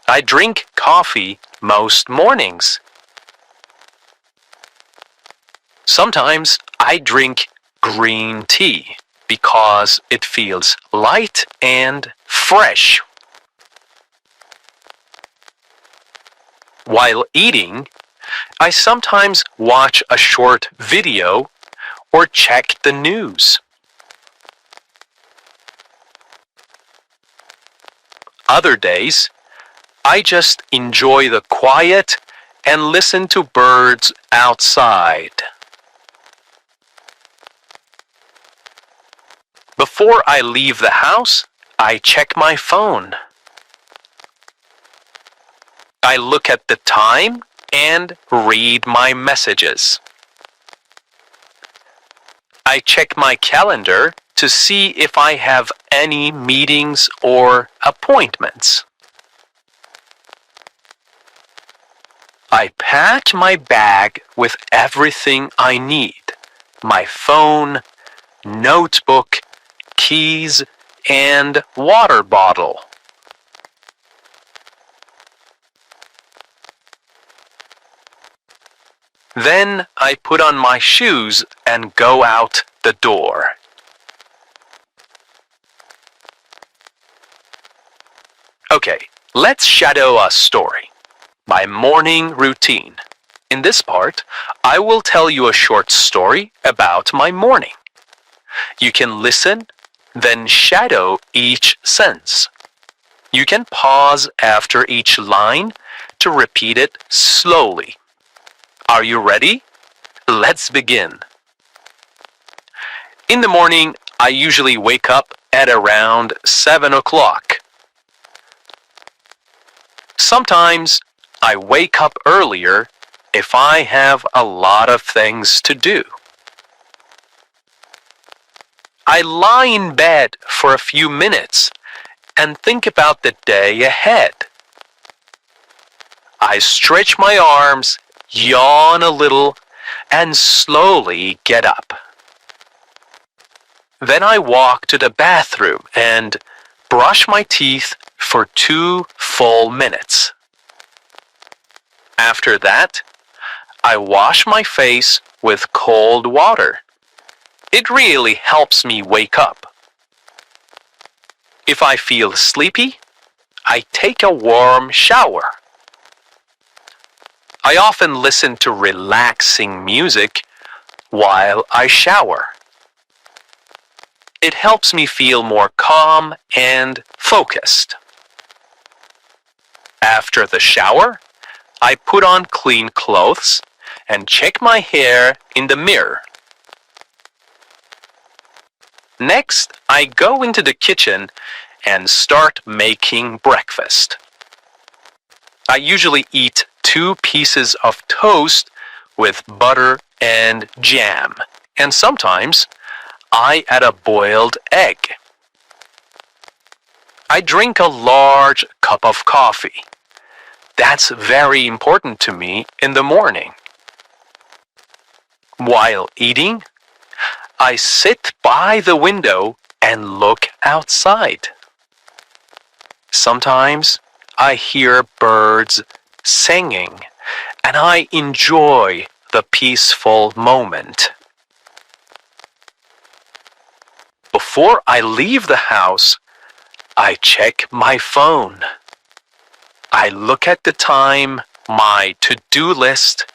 I drink coffee most mornings. Sometimes I drink green tea because it feels light and fresh. While eating, I sometimes watch a short video or check the news. Other days, I just enjoy the quiet and listen to birds outside. Before I leave the house, I check my phone. I look at the time and read my messages. I check my calendar to see if I have any meetings or appointments. I pack my bag with everything I need: my phone, notebook, keys, and water bottle. Then I put on my shoes and go out the door. Okay, let's shadow a story. My morning routine. In this part, I will tell you a short story about my morning. You can listen, then shadow each sentence. You can pause after each line to repeat it slowly. Are you ready? Let's begin. In the morning, I usually wake up at around 7 o'clock. Sometimes I wake up earlier if I have a lot of things to do. I lie in bed for a few minutes and think about the day ahead. I stretch my arms, yawn a little, and slowly get up. Then I walk to the bathroom and brush my teeth for 2 full minutes. After that, I wash my face with cold water. It really helps me wake up. If I feel sleepy, I take a warm shower. I often listen to relaxing music while I shower. It helps me feel more calm and focused. After the shower, I put on clean clothes and check my hair in the mirror. Next, I go into the kitchen and start making breakfast. I usually eat 2 pieces of toast with butter and jam, and sometimes I add a boiled egg. I drink a large cup of coffee. That's very important to me in the morning. While eating, I sit by the window and look outside. Sometimes I hear birds singing, and I enjoy the peaceful moment. Before I leave the house, I check my phone. I look at the time, my to-do list,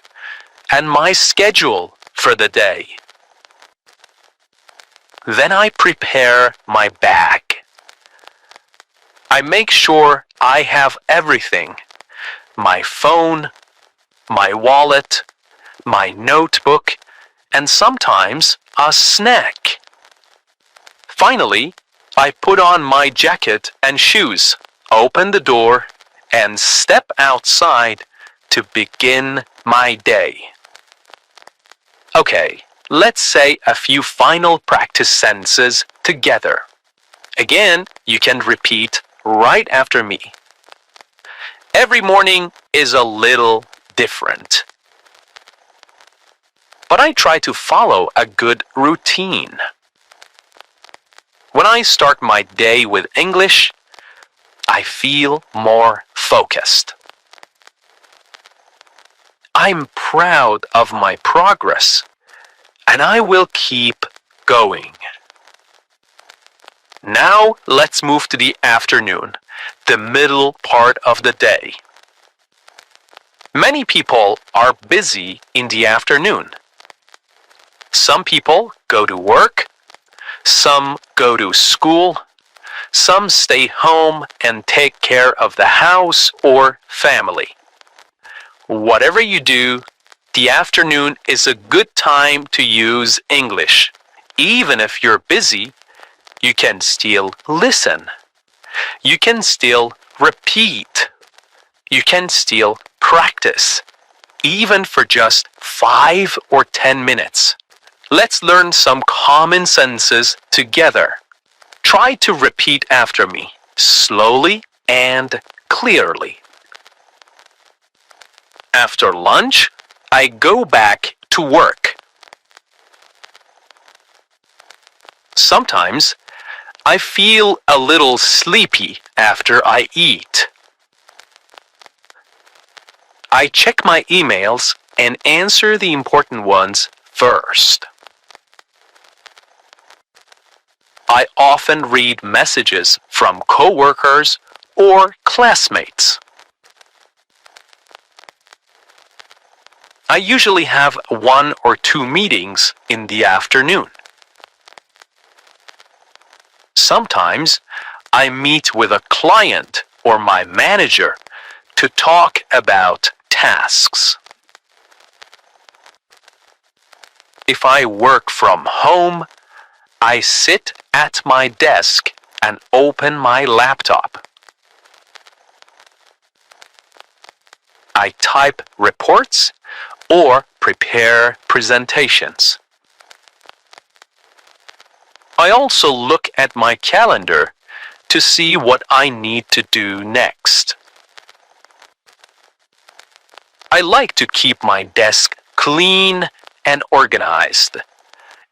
and my schedule for the day. Then I prepare my bag. I make sure I have everything: my phone, my wallet, my notebook, and sometimes a snack. Finally, I put on my jacket and shoes, open the door, and step outside to begin my day. Okay, let's say a few final practice sentences together. Again, you can repeat right after me. Every morning is a little different, but I try to follow a good routine. When I start my day with English, I feel more focused. I'm proud of my progress, and I will keep going. Now let's move to the afternoon, the middle part of the day. Many people are busy in the afternoon. Some people go to work, some go to school, some stay home and take care of the house or family. Whatever you do, the afternoon is a good time to use English. Even if you're busy, you can still listen. You can still repeat. You can still practice, even for just 5 or 10 minutes. Let's learn some common sentences together. Try to repeat after me, slowly and clearly. After lunch, I go back to work. Sometimes I feel a little sleepy after I eat. I check my emails and answer the important ones first. I often read messages from coworkers or classmates. I usually have 1 or 2 meetings in the afternoon. Sometimes I meet with a client or my manager to talk about tasks. If I work from home, I sit at my desk and open my laptop. I type reports or prepare presentations. I also look at my calendar to see what I need to do next. I like to keep my desk clean and organized.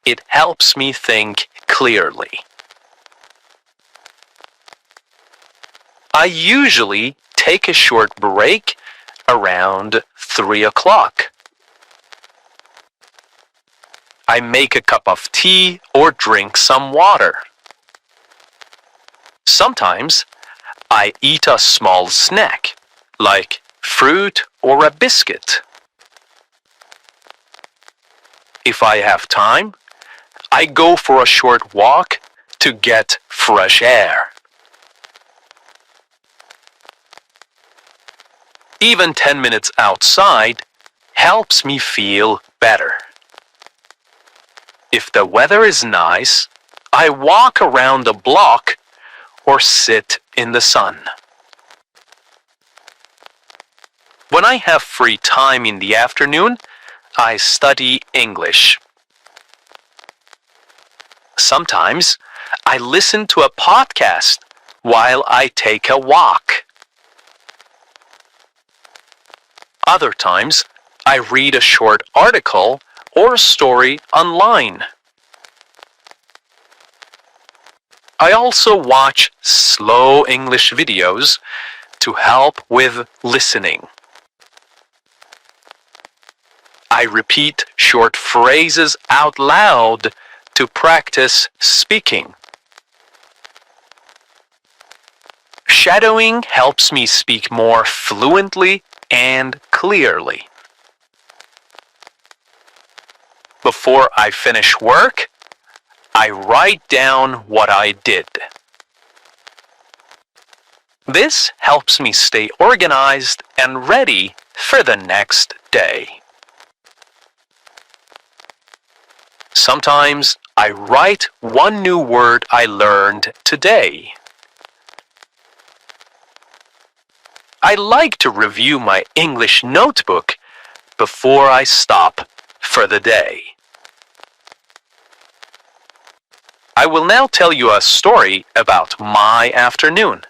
It helps me think clearly. I usually take a short break around 3 o'clock. I make a cup of tea or drink some water. Sometimes I eat a small snack, like fruit or a biscuit. If I have time, I go for a short walk to get fresh air. Even 10 minutes outside helps me feel better. If the weather is nice, I walk around the block or sit in the sun. When I have free time in the afternoon, I study English. Sometimes I listen to a podcast while I take a walk. Other times, I read a short article or a story online. I also watch slow English videos to help with listening. I repeat short phrases out loud to practice speaking. Shadowing helps me speak more fluently and clearly. Before I finish work, I write down what I did. This helps me stay organized and ready for the next day. Sometimes I write one new word I learned today. I like to review my English notebook before I stop for the day. I will now tell you a story about my afternoon.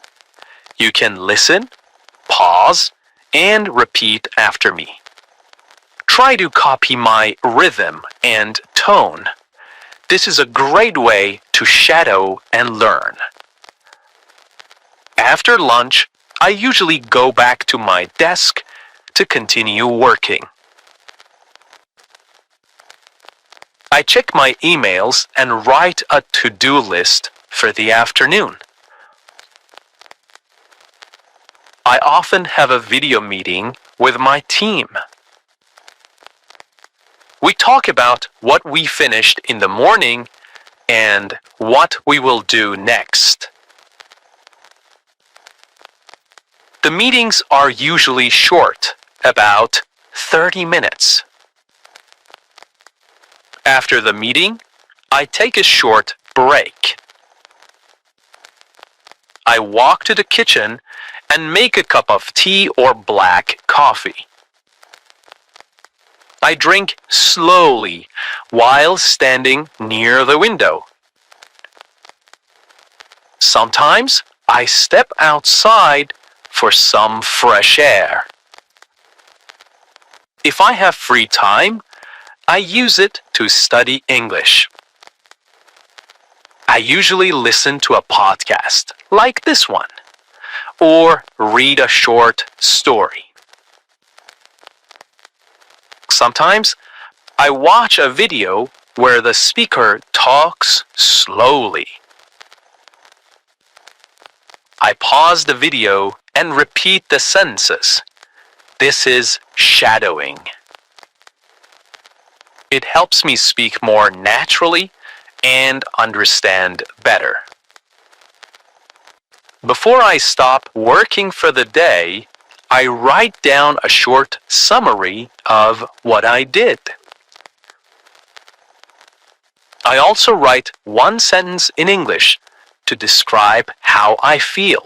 You can listen, pause, and repeat after me. Try to copy my rhythm and tone. This is a great way to shadow and learn. After lunch, I usually go back to my desk to continue working. I check my emails and write a to-do list for the afternoon. I often have a video meeting with my team. We talk about what we finished in the morning and what we will do next. The meetings are usually short, about 30 minutes. After the meeting, I take a short break. I walk to the kitchen and make a cup of tea or black coffee. I drink slowly while standing near the window. Sometimes I step outside for some fresh air. If I have free time, I use it to study English. I usually listen to a podcast like this one, or read a short story. Sometimes I watch a video where the speaker talks slowly. I pause the video and repeat the sentences. This is shadowing. It helps me speak more naturally and understand better. Before I stop working for the day, I write down a short summary of what I did. I also write one sentence in English to describe how I feel.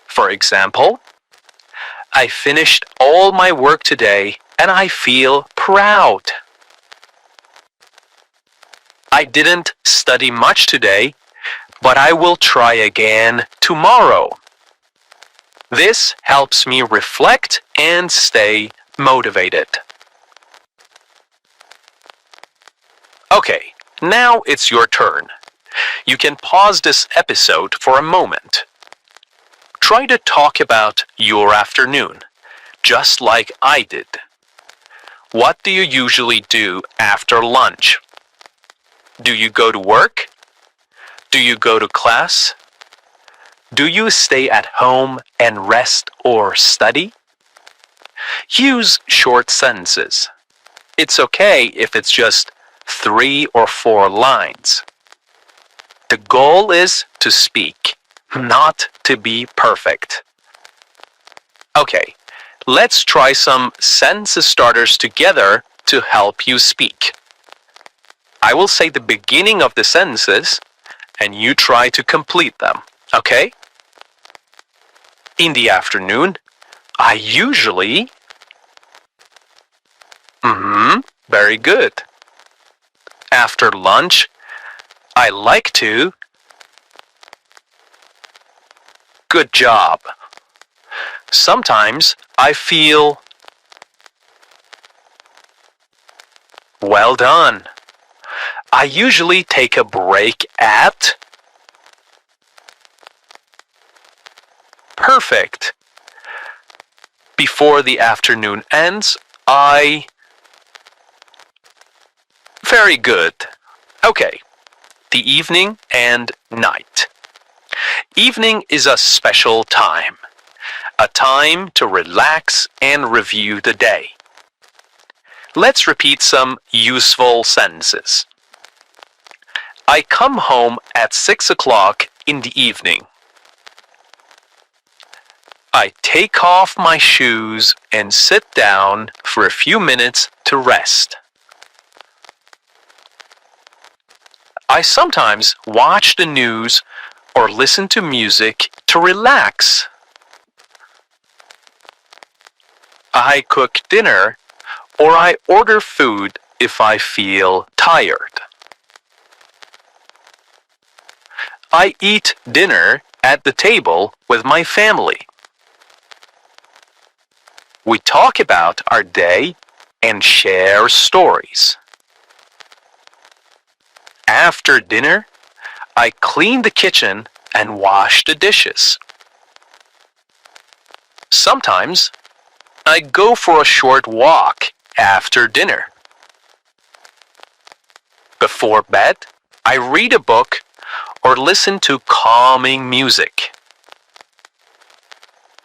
For example, I finished all my work today and I feel proud. I didn't study much today, but I will try again tomorrow. This helps me reflect and stay motivated. Okay, now it's your turn. You can pause this episode for a moment. Try to talk about your afternoon, just like I did. What do you usually do after lunch? Do you go to work? Do you go to class? Do you stay at home and rest or study? Use short sentences. It's okay if it's just 3 or 4 lines. The goal is to speak, not to be perfect. Okay, let's try some sentence starters together to help you speak. I will say the beginning of the sentences, and you try to complete them, okay? In the afternoon, I usually. Very good. After lunch, I like to. Good job. Sometimes I feel. Well done. I usually take a break at. Perfect. Before the afternoon ends, I. Very good. Okay. The evening and night. Evening is a special time. A time to relax and review the day. Let's repeat some useful sentences. I come home at 6 o'clock in the evening. I take off my shoes and sit down for a few minutes to rest. I sometimes watch the news or listen to music to relax. I cook dinner or I order food if I feel tired. I eat dinner at the table with my family. We talk about our day and share stories. After dinner, I clean the kitchen and wash the dishes. Sometimes, I go for a short walk after dinner. Before bed, I read a book or listen to calming music.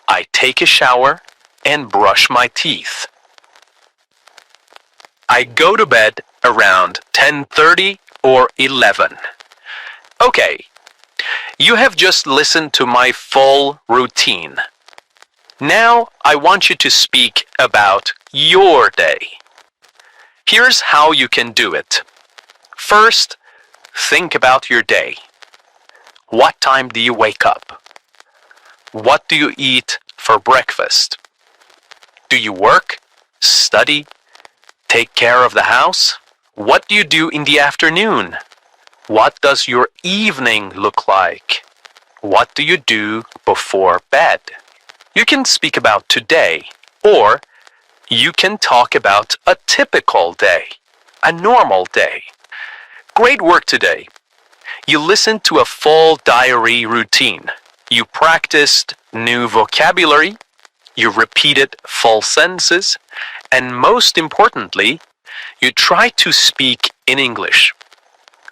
I take a shower and brush my teeth. I go to bed around 10:30 or 11. Okay, you have just listened to my full routine. Now I want you to speak about your day. Here's how you can do it. First, think about your day. What time do you wake up? What do you eat for breakfast? Do you work, study, take care of the house? What do you do in the afternoon? What does your evening look like? What do you do before bed? You can speak about today, or you can talk about a typical day, a normal day. Great work today. You listened to a full diary routine. You practiced new vocabulary. You repeated full sentences. And most importantly, you try to speak in English.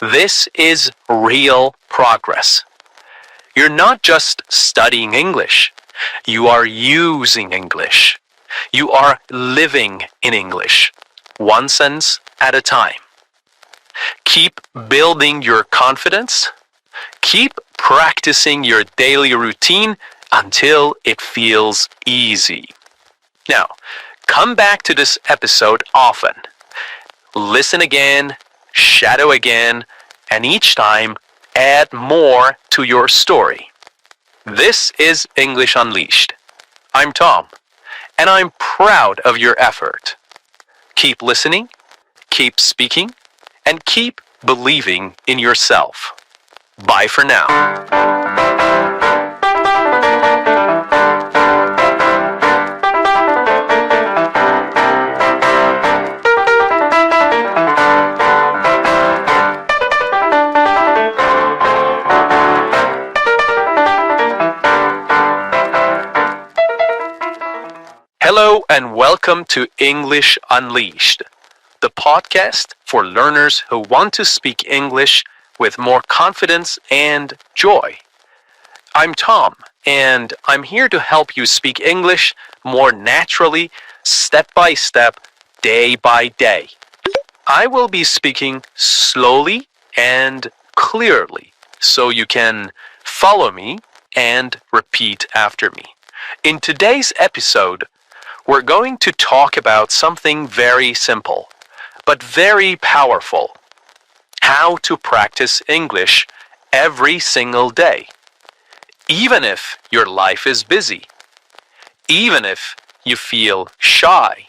This is real progress. You're not just studying English. You are using English. You are living in English, one sentence at a time. Keep building your confidence. Keep practicing your daily routine until it feels easy. Now, come back to this episode often. Listen again, shadow again, and each time add more to your story. This is English Unleashed. I'm Tom, and I'm proud of your effort. Keep listening, keep speaking, and keep believing in yourself. Bye for now. Hello and welcome to English Unleashed, the podcast for learners who want to speak English with more confidence and joy. I'm Tom, and I'm here to help you speak English more naturally, step by step, day by day. I will be speaking slowly and clearly so you can follow me and repeat after me. In today's episode, we're going to talk about something very simple, but very powerful. How to practice English every single day. Even if your life is busy. even if you feel shy,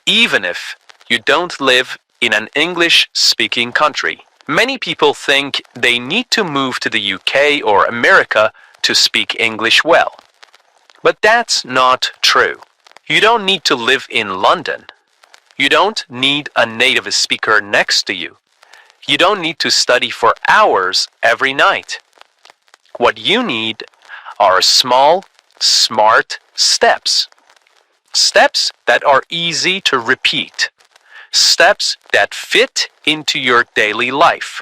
even if you don't live in an English-speaking country. Many people think they need to move to the UK or America to speak English well. But that's not true. You don't need to live in London. You don't need a native speaker next to you. You don't need to study for hours every night. What you need are small, smart steps. Steps that are easy to repeat. Steps that fit into your daily life.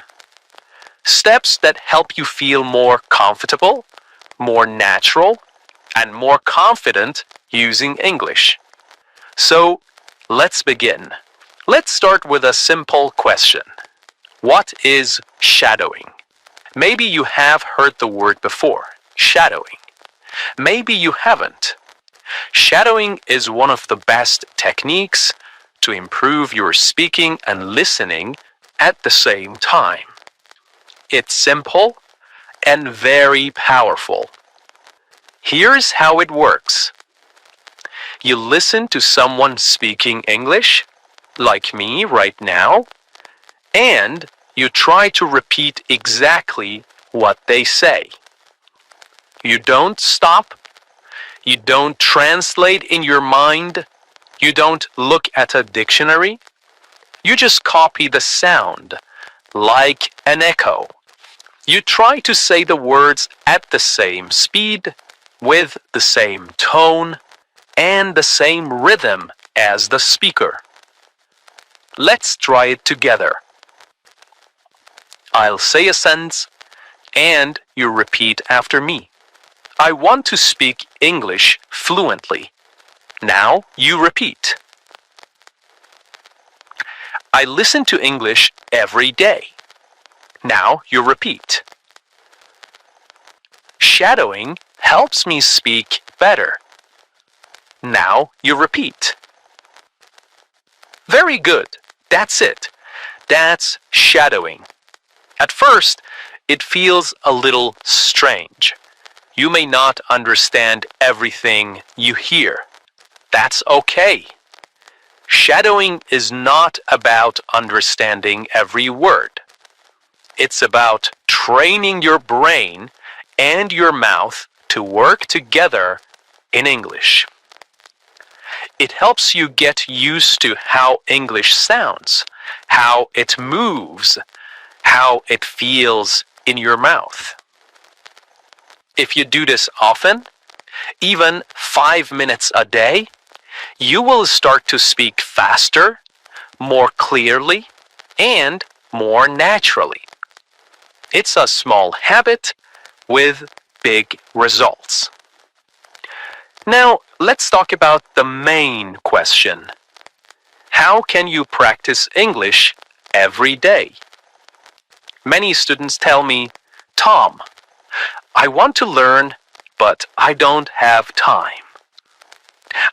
Steps that help you feel more comfortable, more natural, and more confident using English. So, let's begin. Let's start with a simple question. What is shadowing? Maybe you have heard the word before, shadowing. Maybe you haven't. Shadowing is one of the best techniques to improve your speaking and listening at the same time. It's simple and very powerful. Here's how it works. You listen to someone speaking English, like me right now, and you try to repeat exactly what they say. You don't stop. You don't translate in your mind. You don't look at a dictionary. You just copy the sound, like an echo. You try to say the words at the same speed, with the same tone, and the same rhythm as the speaker. Let's try it together. I'll say a sentence, and you repeat after me. I want to speak English fluently. Now you repeat. I listen to English every day. Now you repeat. Shadowing helps me speak better. Now you repeat. Very good. That's it. That's shadowing. At first, it feels a little strange. You may not understand everything you hear. That's okay. Shadowing is not about understanding every word. It's about training your brain and your mouth to work together in English. It helps you get used to how English sounds, how it moves, how it feels in your mouth. If you do this often, even 5 minutes a day, you will start to speak faster, more clearly, and more naturally. It's a small habit with big results. Now, let's talk about the main question. How can you practice English every day? Many students tell me, Tom, I want to learn, but I don't have time.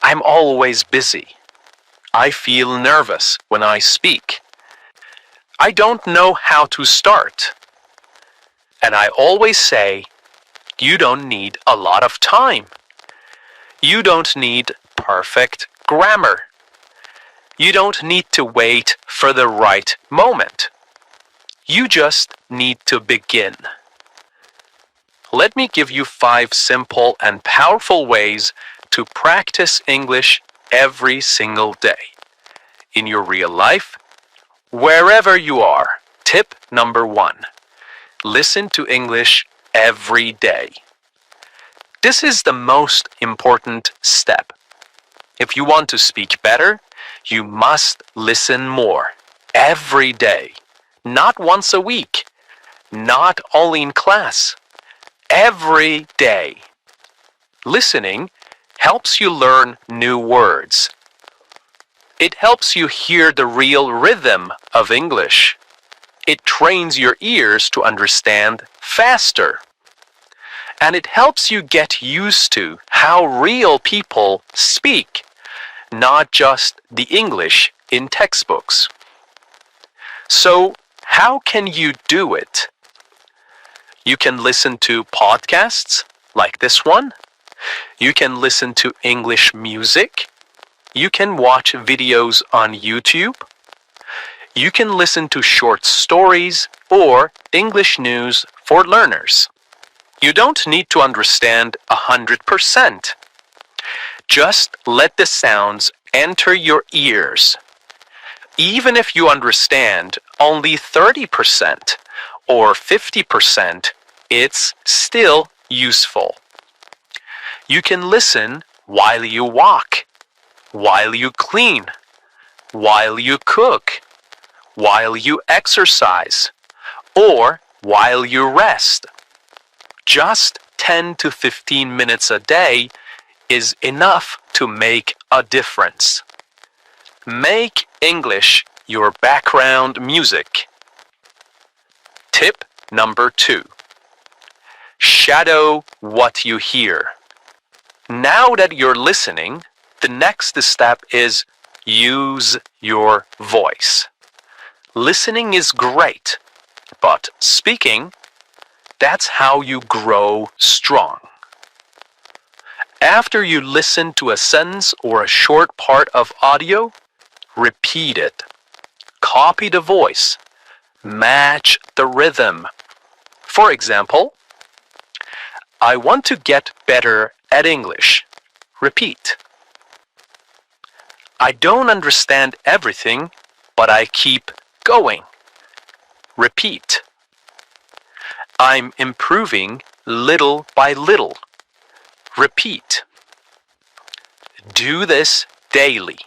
I'm always busy. I feel nervous when I speak. I don't know how to start. And I always say, you don't need a lot of time. You don't need perfect grammar. You don't need to wait for the right moment. You just need to begin. Let me give you 5 simple and powerful ways to practice English every single day. In your real life, wherever you are. Tip number 1. Listen to English every day. This is the most important step. If you want to speak better, you must listen more every day. Not once a week, not only in class. Every day. Listening helps you learn new words. It helps you hear the real rhythm of English. It trains your ears to understand faster. And it helps you get used to how real people speak, not just the English in textbooks. So, how can you do it? You can listen to podcasts like this one. You can listen to English music. You can watch videos on YouTube. You can listen to short stories or English news for learners. You don't need to understand 100%. Just let the sounds enter your ears. Even if you understand only 30% or 50%, it's still useful. You can listen while you walk, while you clean, while you cook, while you exercise, or while you rest. Just 10 to 15 minutes a day is enough to make a difference. Make English your background music. Tip number 2. Shadow what you hear. Now that you're listening, the next step is use your voice. Listening is great, but speaking, that's how you grow strong. After you listen to a sentence or a short part of audio, repeat it. Copy the voice. Match the rhythm. For example, I want to get better at English. Repeat. I don't understand everything, but I keep going. Repeat. I'm improving little by little. Repeat. Do this daily.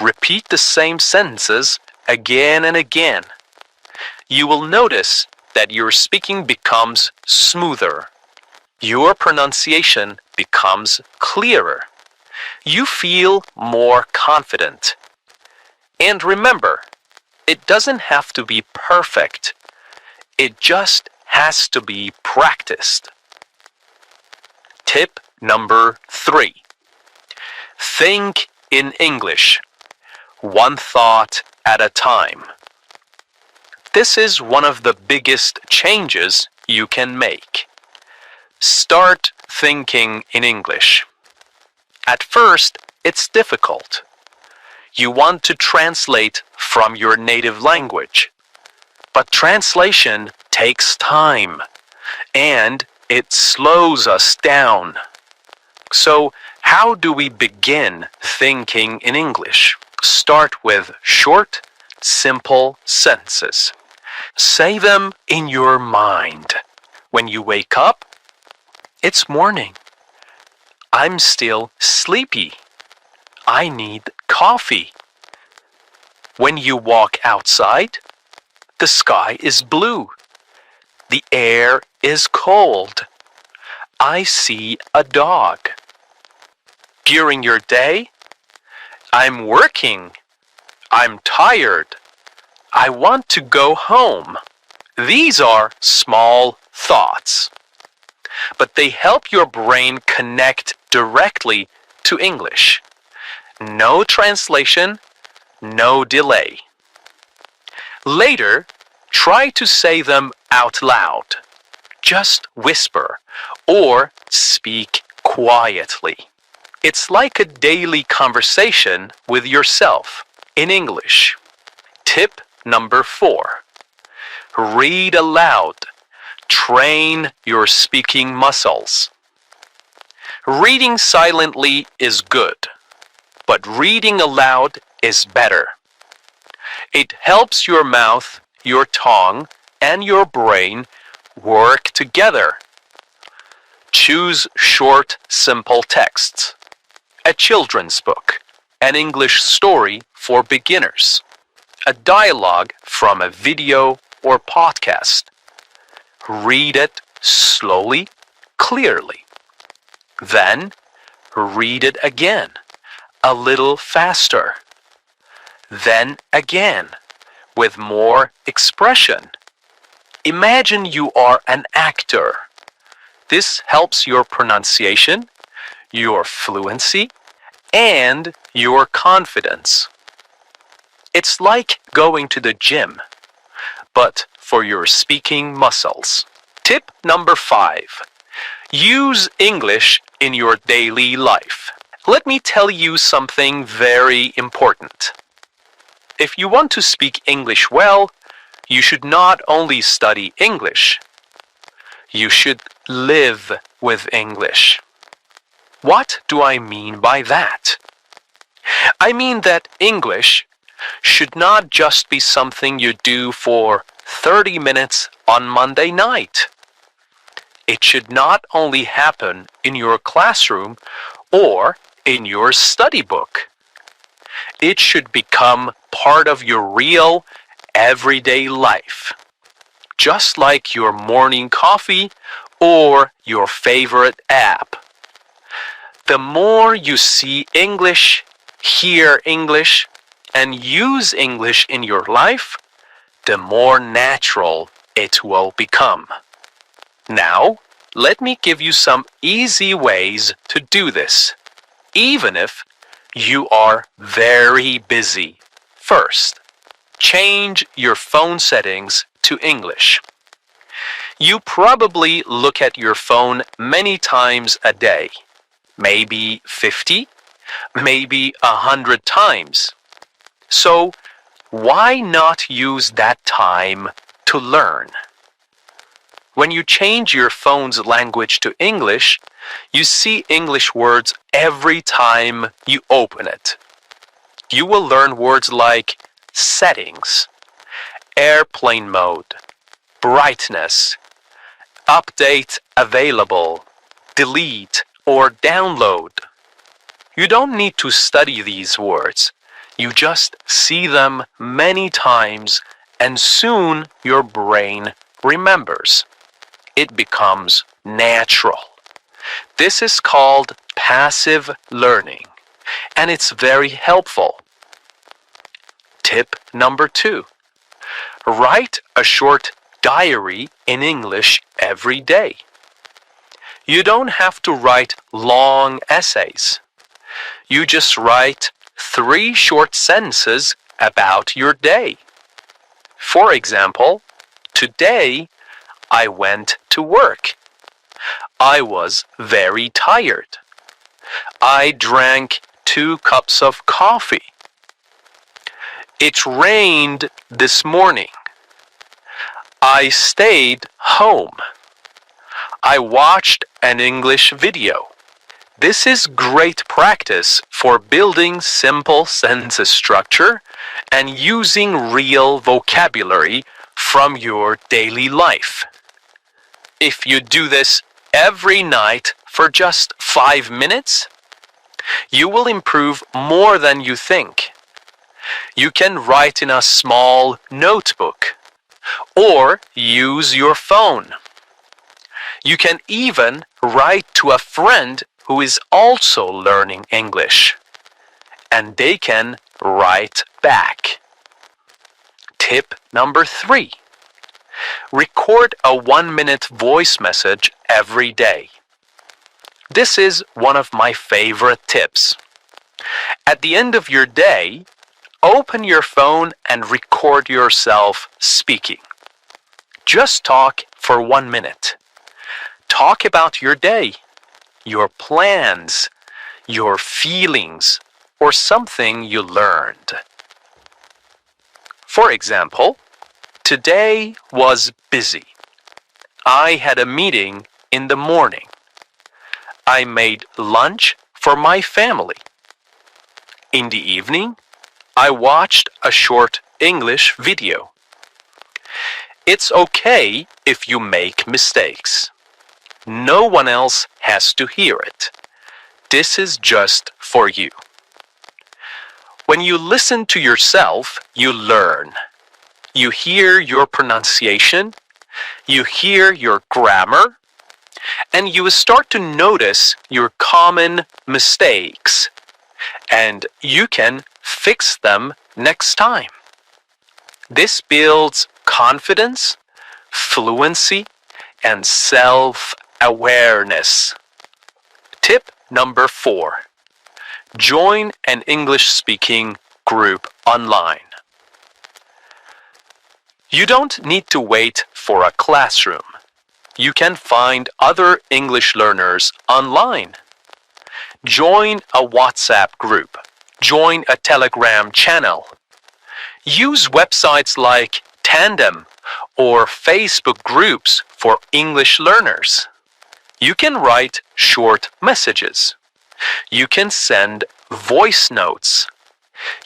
Repeat the same sentences again and again. You will notice that your speaking becomes smoother. Your pronunciation becomes clearer. You feel more confident. And remember, it doesn't have to be perfect. It just has to be practiced. Tip number 3. Think in English, one thought at a time. This is one of the biggest changes you can make. Start thinking in English. At first, it's difficult. You want to translate from your native language. But translation takes time, and it slows us down. So, how do we begin thinking in English? Start with short, simple sentences. Say them in your mind. When you wake up, it's morning. I'm still sleepy. I need coffee. When you walk outside, the sky is blue. The air is cold. I see a dog. During your day, I'm working. I'm tired. I want to go home. These are small thoughts, but they help your brain connect directly to English. No translation, no delay. Later, try to say them out loud. Just whisper or speak quietly. It's like a daily conversation with yourself in English. Tip number 4. Read aloud. Train your speaking muscles. Reading silently is good, but reading aloud is better. It helps your mouth, your tongue, and your brain work together. Choose short, simple texts. A children's book, an English story for beginners, a dialogue from a video or podcast. Read it slowly, clearly. Then read it again, a little faster. Then again, with more expression. Imagine you are an actor. This helps your pronunciation, your fluency, and your confidence. It's like going to the gym, but for your speaking muscles. Tip number 5. Use English in your daily life. Let me tell you something very important. If you want to speak English well, you should not only study English, you should live with English. What do I mean by that? I mean that English should not just be something you do for 30 minutes on Monday night. It should not only happen in your classroom or in your study book. It should become part of your real, everyday life, just like your morning coffee or your favorite app. The more you see English, hear English, and use English in your life, the more natural it will become. Now, let me give you some easy ways to do this, even if you are very busy. First, change your phone settings to English. You probably look at your phone many times a day, maybe 50, maybe 100 times. So, why not use that time to learn? When you change your phone's language to English, you see English words every time you open it. You will learn words like settings, airplane mode, brightness, update available, delete, or download. You don't need to study these words. You just see them many times and soon your brain remembers. It becomes natural. This is called passive learning, and it's very helpful. Tip number 2. Write a short diary in English every day. You don't have to write long essays. You just write 3 short sentences about your day. For example, today I went to work. I was very tired. I drank 2 cups of coffee. It rained this morning. I stayed home. I watched an English video. This is great practice for building simple sentence structure and using real vocabulary from your daily life. If you do this every night for just 5 minutes, you will improve more than you think. You can write in a small notebook or use your phone. You can even write to a friend who is also learning English, and they can write back. Tip number 3. Record a 1-minute voice message every day. This is one of my favorite tips. At the end of your day, open your phone and record yourself speaking. Just talk for 1 minute. Talk about your day, your plans, your feelings, or something you learned. For example, today was busy. I had a meeting in the morning. I made lunch for my family. In the evening, I watched a short English video. It's okay if you make mistakes. No one else has to hear it. This is just for you. When you listen to yourself, you learn. You hear your pronunciation, you hear your grammar, and you start to notice your common mistakes, and you can fix them next time. This builds confidence, fluency, and self-awareness. Tip number 4. Join an English-speaking group online. You don't need to wait for a classroom. You can find other English learners online. Join a WhatsApp group. Join a Telegram channel. Use websites like Tandem or Facebook groups for English learners. You can write short messages. You can send voice notes.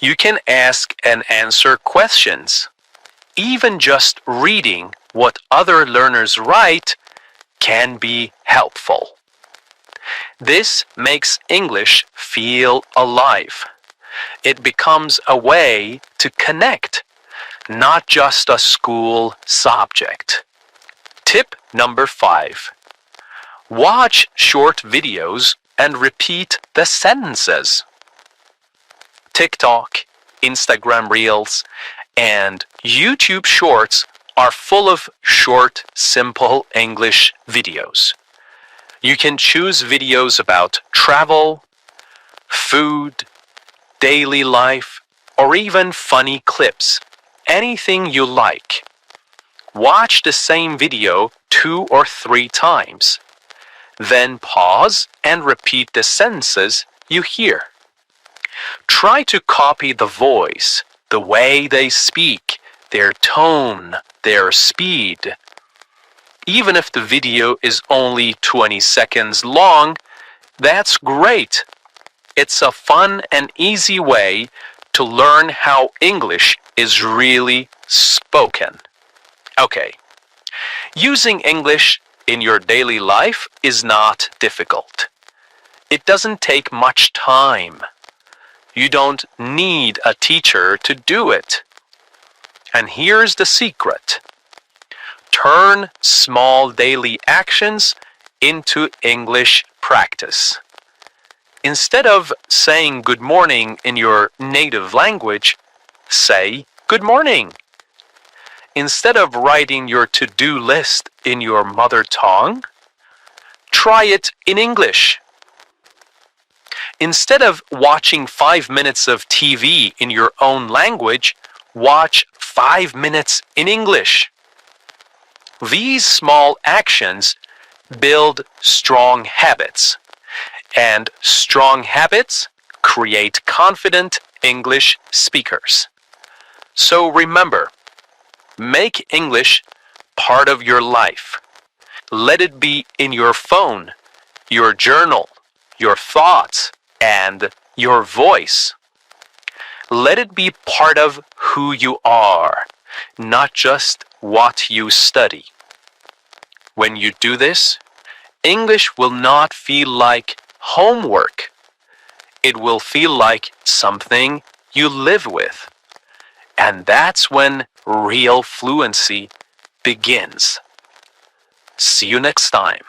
You can ask and answer questions. Even just reading what other learners write can be helpful. This makes English feel alive. It becomes a way to connect, not just a school subject. Tip number 5. Watch short videos and repeat the sentences. TikTok, Instagram Reels, and YouTube Shorts are full of short, simple English videos. You can choose videos about travel, food, daily life, or even funny clips. Anything you like. Watch the same video 2 or 3 times. Then pause and repeat the sentences you hear. Try to copy the voice, the way they speak, their tone, their speed. Even if the video is only 20 seconds long, that's great. It's a fun and easy way to learn how English is really spoken. Okay, using English in your daily life is not difficult. It doesn't take much time. You don't need a teacher to do it. And here's the secret. Turn small daily actions into English practice. Instead of saying good morning in your native language, say good morning. Instead of writing your to-do list in your mother tongue, try it in English. Instead of watching 5 minutes of TV in your own language, watch 5 minutes in English. These small actions build strong habits, and strong habits create confident English speakers. So remember, make English part of your life. Let it be in your phone, your journal, your thoughts, and your voice. Let it be part of who you are, not just what you study. When you do this, English will not feel like homework. It will feel like something you live with. And that's when real fluency begins. See you next time.